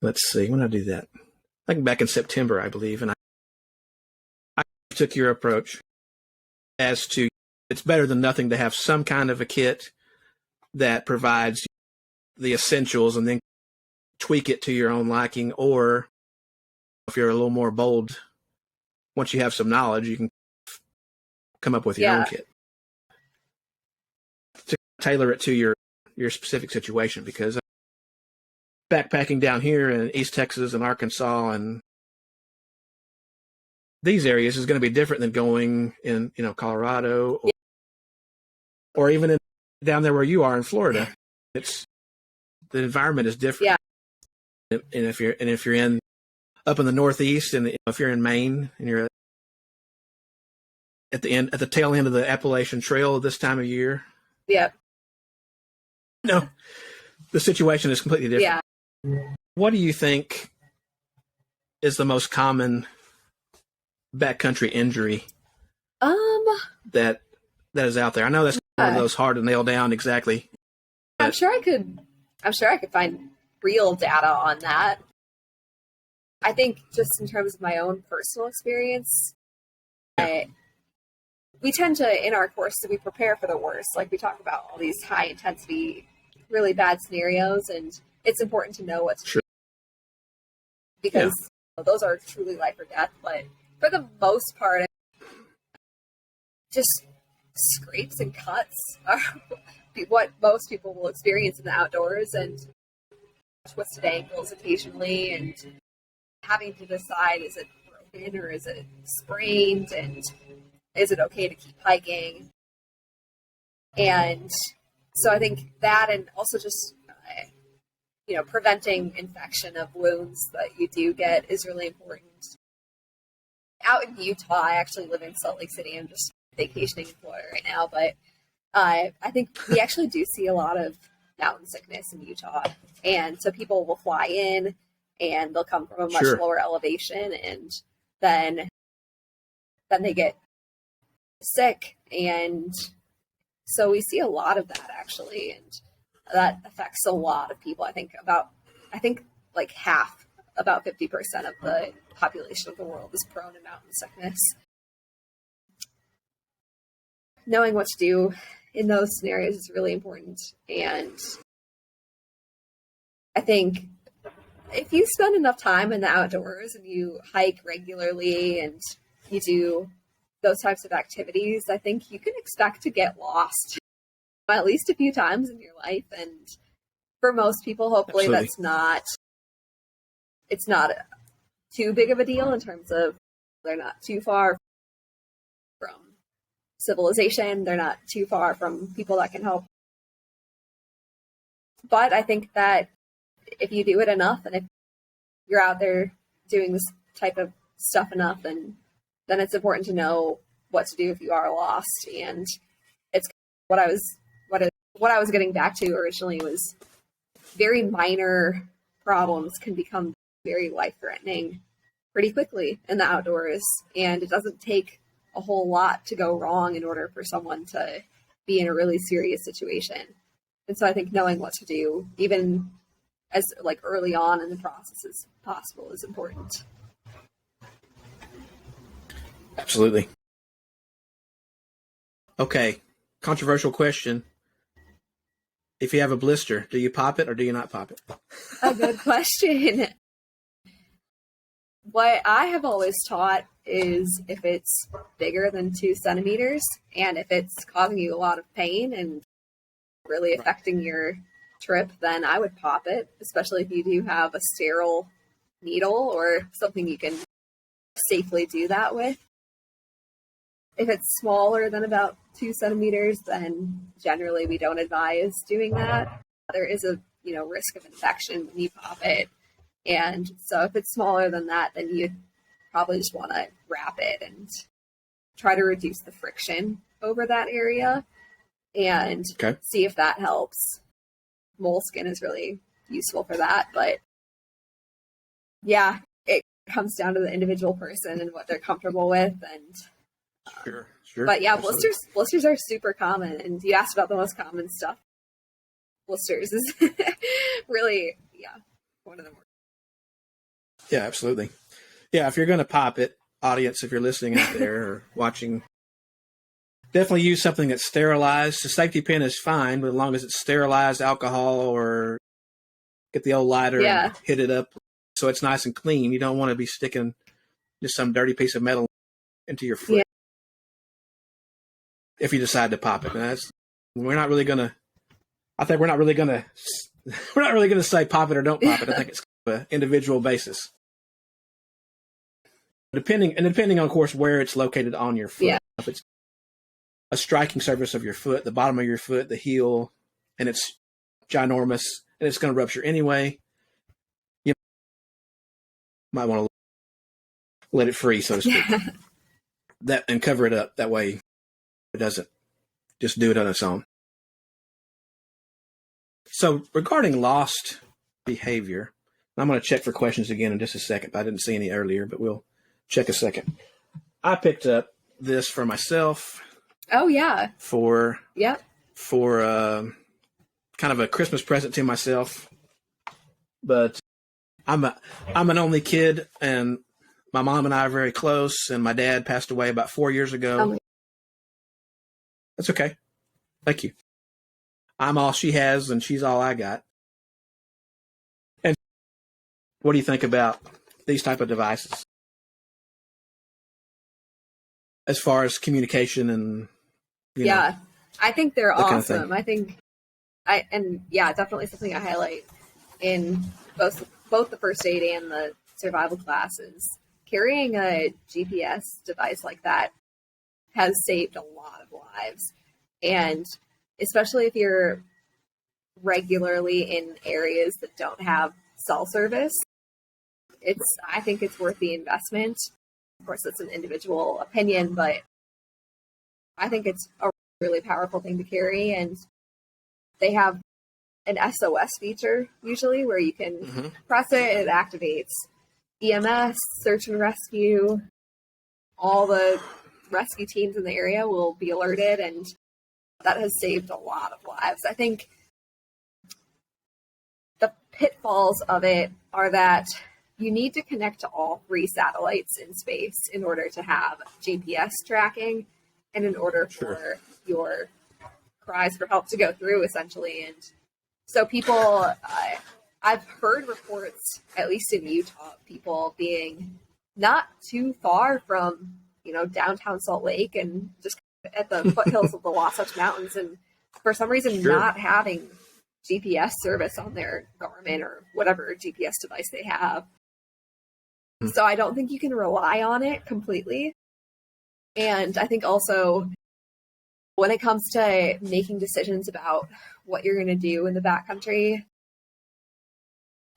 Let's see, when did I do that? I think back in September, I believe. And I took your approach as to it's better than nothing to have some kind of a kit that provides the essentials and then tweak it to your own liking. Or if you're a little more bold, once you have some knowledge, you can come up with your own kit to tailor it to your specific situation. Because backpacking down here in East Texas and Arkansas and these areas is going to be different than going in, Colorado or even down there where you are in Florida. The environment is different. Yeah. And if you're in up in the Northeast, and if you're in Maine and you're at the tail end of the Appalachian Trail this time of year. Yeah. The situation is completely different. Yeah. What do you think is the most common backcountry injury that is out there? I know that's one of those hard to nail down exactly. I'm sure I could find real data on that. I think just in terms of my own personal experience, we tend to, in our course, we prepare for the worst. Like we talk about all these high intensity, really bad scenarios, and it's important to know what's true because those are truly life or death. But for the most part, just scrapes and cuts are what most people will experience in the outdoors, and twisted ankles occasionally, and having to decide, is it broken or is it sprained, and is it okay to keep hiking? And so I think that, and also just preventing infection of wounds that you do get is really important. Out in Utah, I actually live in Salt Lake City. I'm just vacationing in Florida right now, but I think we actually do see a lot of mountain sickness in Utah. And so people will fly in and they'll come from a much lower elevation, and then they get sick. And so we see a lot of that actually, and that affects a lot of people. I think like half, about 50% of the population of the world is prone to mountain sickness. Knowing what to do in those scenarios is really important. And I think if you spend enough time in the outdoors and you hike regularly and you do those types of activities, I think you can expect to get lost at least a few times in your life. And for most people, hopefully Absolutely. It's not too big of a deal in terms of they're not too far from civilization. They're not too far from people that can help. But I think that if you do it enough, and if you're out there doing this type of stuff enough, then it's important to know what to do if you are lost. And it's what I was getting back to originally was very minor problems can become very life-threatening pretty quickly in the outdoors. And it doesn't take a whole lot to go wrong in order for someone to be in a really serious situation. And so I think knowing what to do, even as like early on in the process as possible, is important. Absolutely. Okay. Controversial question. If you have a blister, do you pop it or do you not pop it? A good question. What I have always taught is if it's bigger than 2 centimeters and if it's causing you a lot of pain and really affecting your trip, then I would pop it, especially if you do have a sterile needle or something you can safely do that with. If it's smaller than about 2 centimeters, then generally we don't advise doing that. There is a risk of infection when you pop it. And so if it's smaller than that, then you probably just want to wrap it and try to reduce the friction over that area and see if that helps. Moleskin is really useful for that. But yeah, it comes down to the individual person and what they're comfortable with. And Sure. But yeah, Absolutely. blisters are super common. And you asked about the most common stuff. Blisters is really, one of the more. Yeah, absolutely. Yeah, if you're going to pop it, audience, if you're listening out there or watching, definitely use something that's sterilized. The safety pin is fine, but as long as it's sterilized alcohol, or get the old lighter and hit it up so it's nice and clean. You don't want to be sticking just some dirty piece of metal into your foot. If you decide to pop it. And we're not really going to say pop it or don't pop it. I think it's an individual basis. Depending on, of course, where it's located on your foot. If it's a striking surface of your foot, the bottom of your foot, the heel, and it's ginormous and it's going to rupture anyway, you might want to let it free, so to speak. That and cover it up. That way it doesn't just do it on its own. So regarding lost behavior, I'm going to check for questions again in just a second. I didn't see any earlier, but we'll check a second. I picked up this for myself. Oh yeah. For kind of a Christmas present to myself. But I'm an only kid, and my mom and I are very close, and my dad passed away about 4 years ago. That's okay. Thank you. I'm all she has, and she's all I got. And what do you think about these type of devices? As far as communication and, I think they're awesome. Kind of I think Definitely something I highlight in both the first aid and the survival classes. Carrying a GPS device like that has saved a lot of lives. And especially if you're regularly in areas that don't have cell service, I think it's worth the investment. Of course, that's an individual opinion, but I think it's a really powerful thing to carry. And they have an SOS feature usually where you can press it activates EMS, search and rescue. All the rescue teams in the area will be alerted, and that has saved a lot of lives. I think the pitfalls of it are that you need to connect to all 3 satellites in space in order to have GPS tracking and in order for your cries for help to go through, essentially. And so people, I've heard reports, at least in Utah, of people being not too far from, downtown Salt Lake and just at the foothills of the Wasatch Mountains, and for some reason not having GPS service on their Garmin or whatever GPS device they have. So I don't think you can rely on it completely. And I think also when it comes to making decisions about what you're going to do in the backcountry,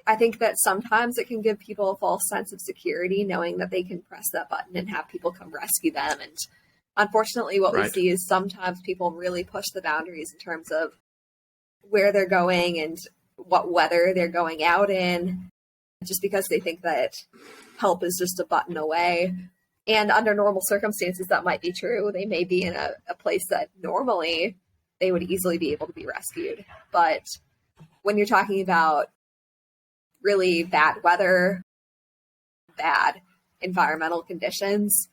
I think that sometimes it can give people a false sense of security, knowing that they can press that button and have people come rescue them. And unfortunately, what we see is sometimes people really push the boundaries in terms of where they're going and what weather they're going out in, just because they think that help is just a button away. And under normal circumstances, that might be true. They may be in a place that normally they would easily be able to be rescued. But when you're talking about really bad weather, bad environmental conditions,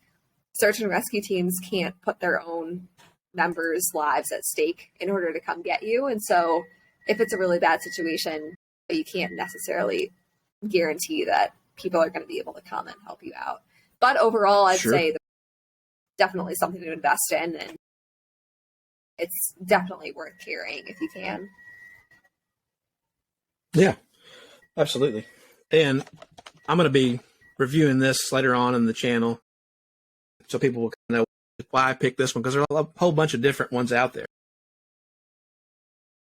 search and rescue teams can't put their own members' lives at stake in order to come get you. And so if it's a really bad situation, you can't necessarily guarantee that people are going to be able to come and help you out. But overall, I'd say that's definitely something to invest in, and it's definitely worth carrying if you can. Yeah, absolutely. And I'm going to be reviewing this later on in the channel so people will know why I picked this one, because there are a whole bunch of different ones out there.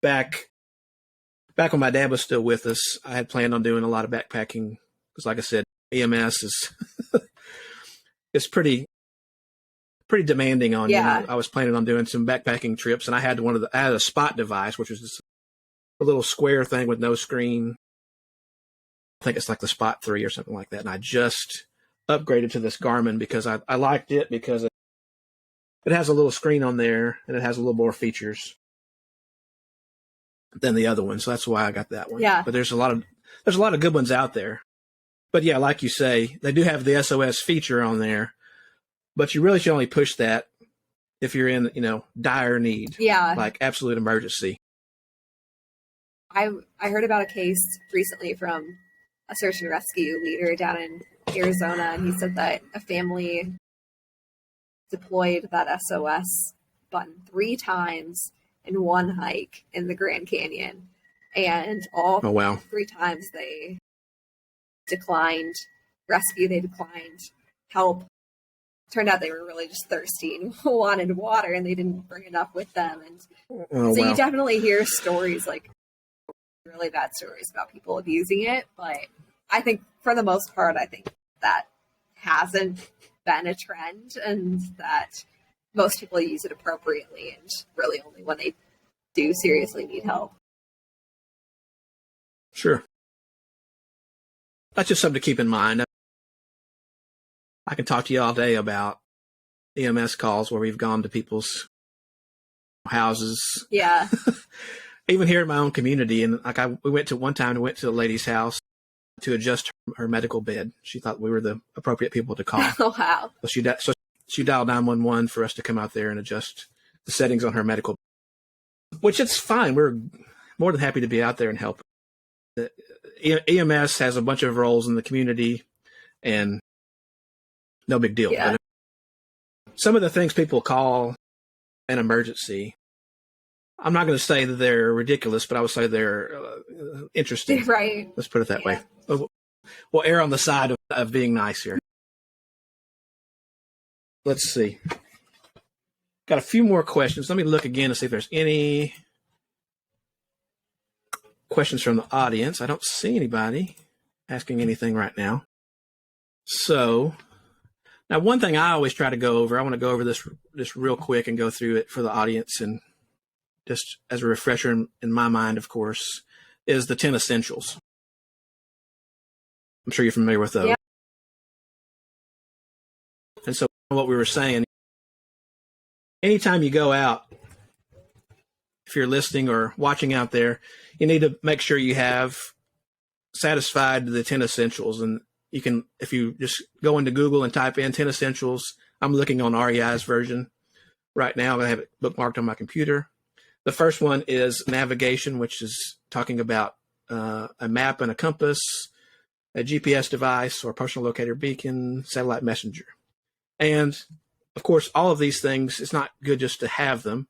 Back when my dad was still with us, I had planned on doing a lot of backpacking because, like I said, EMS is it's pretty demanding on you. I was planning on doing some backpacking trips, and I had a spot device, which was just a little square thing with no screen. I think it's like the Spot 3 or something like that. And I just upgraded to this Garmin because I liked it because it has a little screen on there and it has a little more features than the other one. So that's why I got that one. Yeah. But there's a lot of good ones out there. But yeah, like you say, they do have the SOS feature on there, but you really should only push that if you're in, dire need. Yeah. Like absolute emergency. I heard about a case recently from a search and rescue leader down in Arizona, and he said that a family deployed that SOS button 3 times in one hike in the Grand Canyon, and all 3 times they declined rescue, they declined help. Turned out they were really just thirsty and wanted water, and they didn't bring enough with them. And you definitely hear stories, like really bad stories about people abusing it, but I think for the most part, I think that hasn't been a trend, and that most people use it appropriately and really only when they do seriously need help. Sure. That's just something to keep in mind. I can talk to you all day about EMS calls where we've gone to people's houses. Yeah. Even here in my own community. And we went to a lady's house to adjust her medical bed. She thought we were the appropriate people to call. Oh, wow. So she dialed 911 for us to come out there and adjust the settings on her medical bed, which it's fine. We're more than happy to be out there and help. The EMS has a bunch of roles in the community, and no big deal. Yeah. But some of the things people call an emergency I'm not going to say that they're ridiculous, but I would say they're interesting. Right. Let's put it that way. We'll err on the side of being nice here. Let's see. Got a few more questions. Let me look again to see if there's any questions from the audience. I don't see anybody asking anything right now. So now one thing I always try to go over, I want to go over this real quick and go through it for the audience and just as a refresher in my mind, of course, is the 10 essentials. I'm sure you're familiar with those. Yeah. And so what we were saying, anytime you go out, if you're listening or watching out there, you need to make sure you have satisfied the 10 essentials. And you can, if you just go into Google and type in 10 essentials, I'm looking on REI's version right now. I have it bookmarked on my computer. The first one is navigation, which is talking about a map and a compass, a GPS device or personal locator beacon, satellite messenger. And of course, all of these things, it's not good just to have them.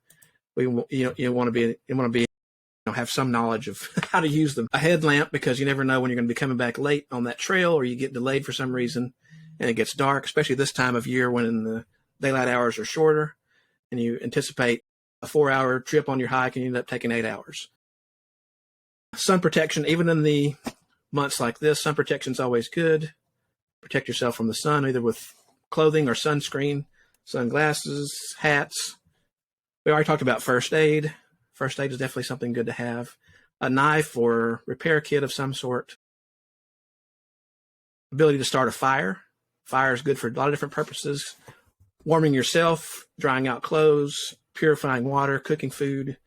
You want to have some knowledge of how to use them. A headlamp, because you never know when you're going to be coming back late on that trail, or you get delayed for some reason and it gets dark, especially this time of year when the daylight hours are shorter and you anticipate a 4-hour trip on your hike and you end up taking 8 hours. Sun protection, even in the months like this, sun protection is always good. Protect yourself from the sun, either with clothing or sunscreen, sunglasses, hats. We already talked about first aid. First aid is definitely something good to have. A knife or repair kit of some sort. Ability to start a fire. Fire is good for a lot of different purposes. Warming yourself, drying out clothes, purifying water, cooking food,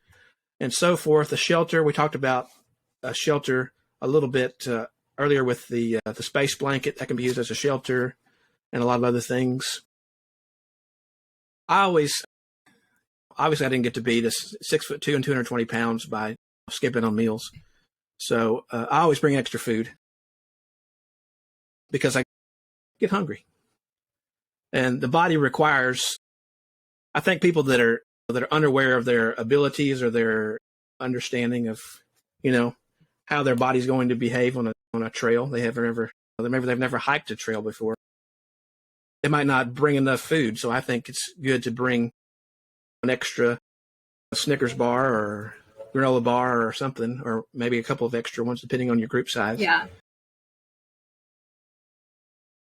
and so forth. A shelter. We talked about a shelter a little bit earlier with the space blanket that can be used as a shelter and a lot of other things. Obviously, I didn't get to be this 6'2" and 220 pounds by skipping on meals. So I always bring extra food because I get hungry. And the body requires, I think people that are unaware of their abilities or their understanding of, how their body's going to behave on a trail. Maybe they've never hiked a trail before. They might not bring enough food. So I think it's good to bring an extra Snickers bar or granola bar or something, or maybe a couple of extra ones depending on your group size. Yeah.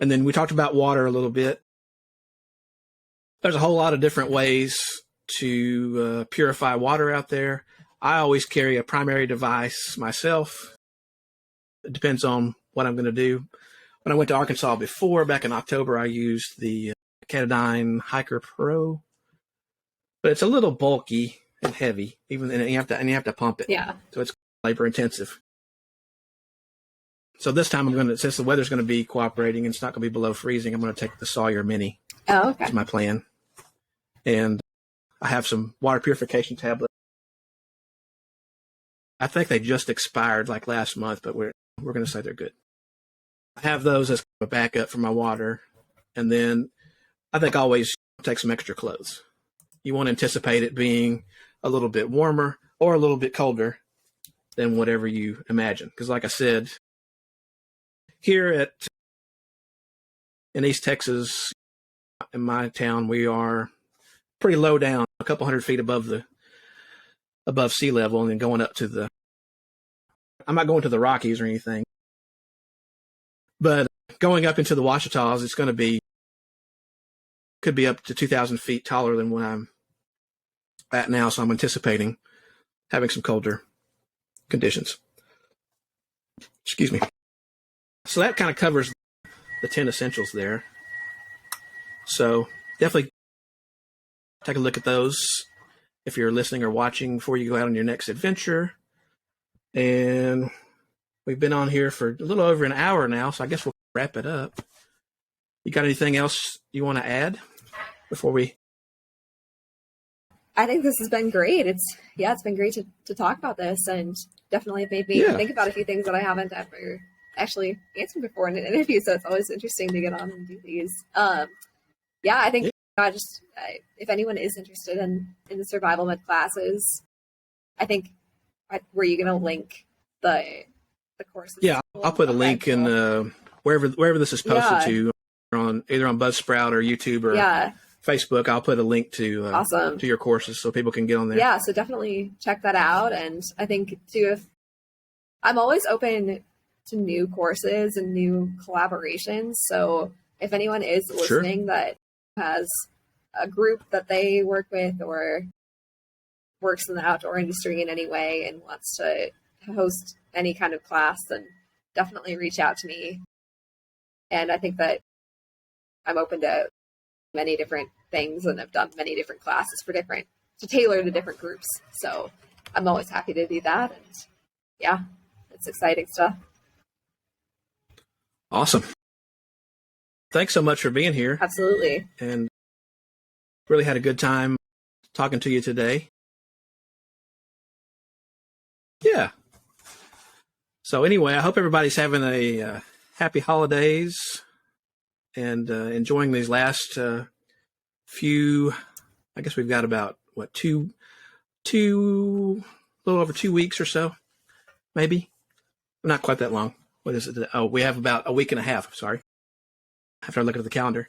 And then we talked about water a little bit. There's a whole lot of different ways to purify water out there. I always carry a primary device myself. It depends on what I'm going to do. When I went to Arkansas before, back in October, I used the Katadyn Hiker Pro. But it's a little bulky and heavy, and you have to pump it. Yeah. So it's labor intensive. So this time since the weather's going to be cooperating and it's not going to be below freezing, I'm going to take the Sawyer Mini. Oh, okay. That's my plan. And I have some water purification tablets. I think they just expired like last month, but we're going to say they're good. I have those as a backup for my water. And then I think always take some extra clothes. You want to anticipate it being a little bit warmer or a little bit colder than whatever you imagine. Because like I said, here in East Texas, in my town, we are pretty low down, a couple hundred feet above sea level, and then going up to I'm not going to the Rockies or anything, but going up into the Ouachitas, it's going to could be up to 2,000 feet taller than where I'm at now. So I'm anticipating having some colder conditions. Excuse me. So that kind of covers the 10 essentials there. So definitely take a look at those if you're listening or watching before you go out on your next adventure. And we've been on here for a little over an hour now, so I guess we'll wrap it up. You got anything else you want to add before we? I think this has been great. It's been great to talk about this, and definitely made me think about a few things that I haven't ever actually answered before in an interview. So it's always interesting to get on and do these. I think if anyone is interested in the survival med classes, I think, were you going to link the courses? Yeah, I'll put a link cool. in wherever this is posted to, either on Buzzsprout or YouTube or Facebook. I'll put a link to awesome. to your courses so people can get on there. Yeah, so definitely check that out. And I think too, if I'm always open to new courses and new collaborations. So if anyone is listening that has a group that they work with or works in the outdoor industry in any way and wants to host any kind of class, then definitely reach out to me. And I think that I'm open to many different things, and I've done many different classes to tailor to different groups. So I'm always happy to do that. And yeah, it's exciting stuff. Awesome. Thanks so much for being here. Absolutely. And really had a good time talking to you today. Yeah. So anyway, I hope everybody's having a happy holidays and enjoying these last few, I guess we've got about, a little over 2 weeks or so, maybe. Not quite that long. What is it? Oh, we have about a week and a half, sorry, after I look at the calendar,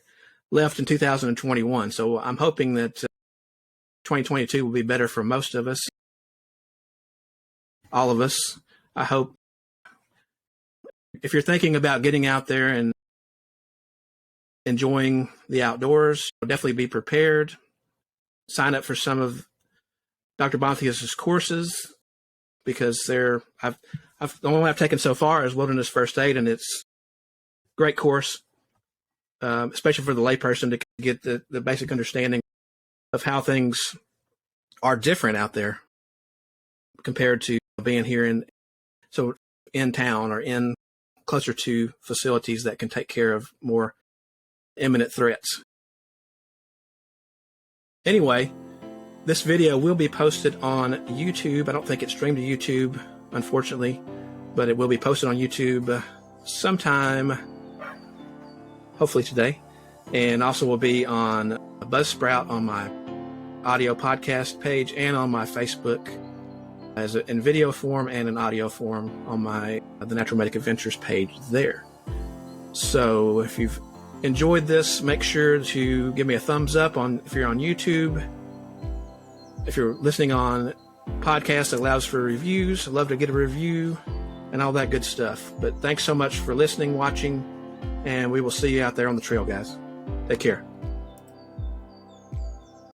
left in 2021. So I'm hoping that 2022 will be better for most of us, all of us. I hope if you're thinking about getting out there and enjoying the outdoors, definitely be prepared. Sign up for some of Dr. Bonthius' courses, because the only one I've taken so far is Wilderness First Aid, and it's a great course, especially for the layperson to get the basic understanding of how things are different out there compared to being here in town or in closer to facilities that can take care of more imminent threats. Anyway, this video will be posted on YouTube. I don't think it's streamed to YouTube, unfortunately, but it will be posted on YouTube sometime, hopefully today, and also will be on Buzzsprout on my audio podcast page and on my Facebook in video form and in audio form on my The Natural Medic Adventures page there. So if you've enjoyed this, make sure to give me a thumbs up if you're on YouTube. If you're listening on podcast that allows for reviews, I'd love to get a review and all that good stuff. But thanks so much for listening, watching, and we will see you out there on the trail, guys. Take care.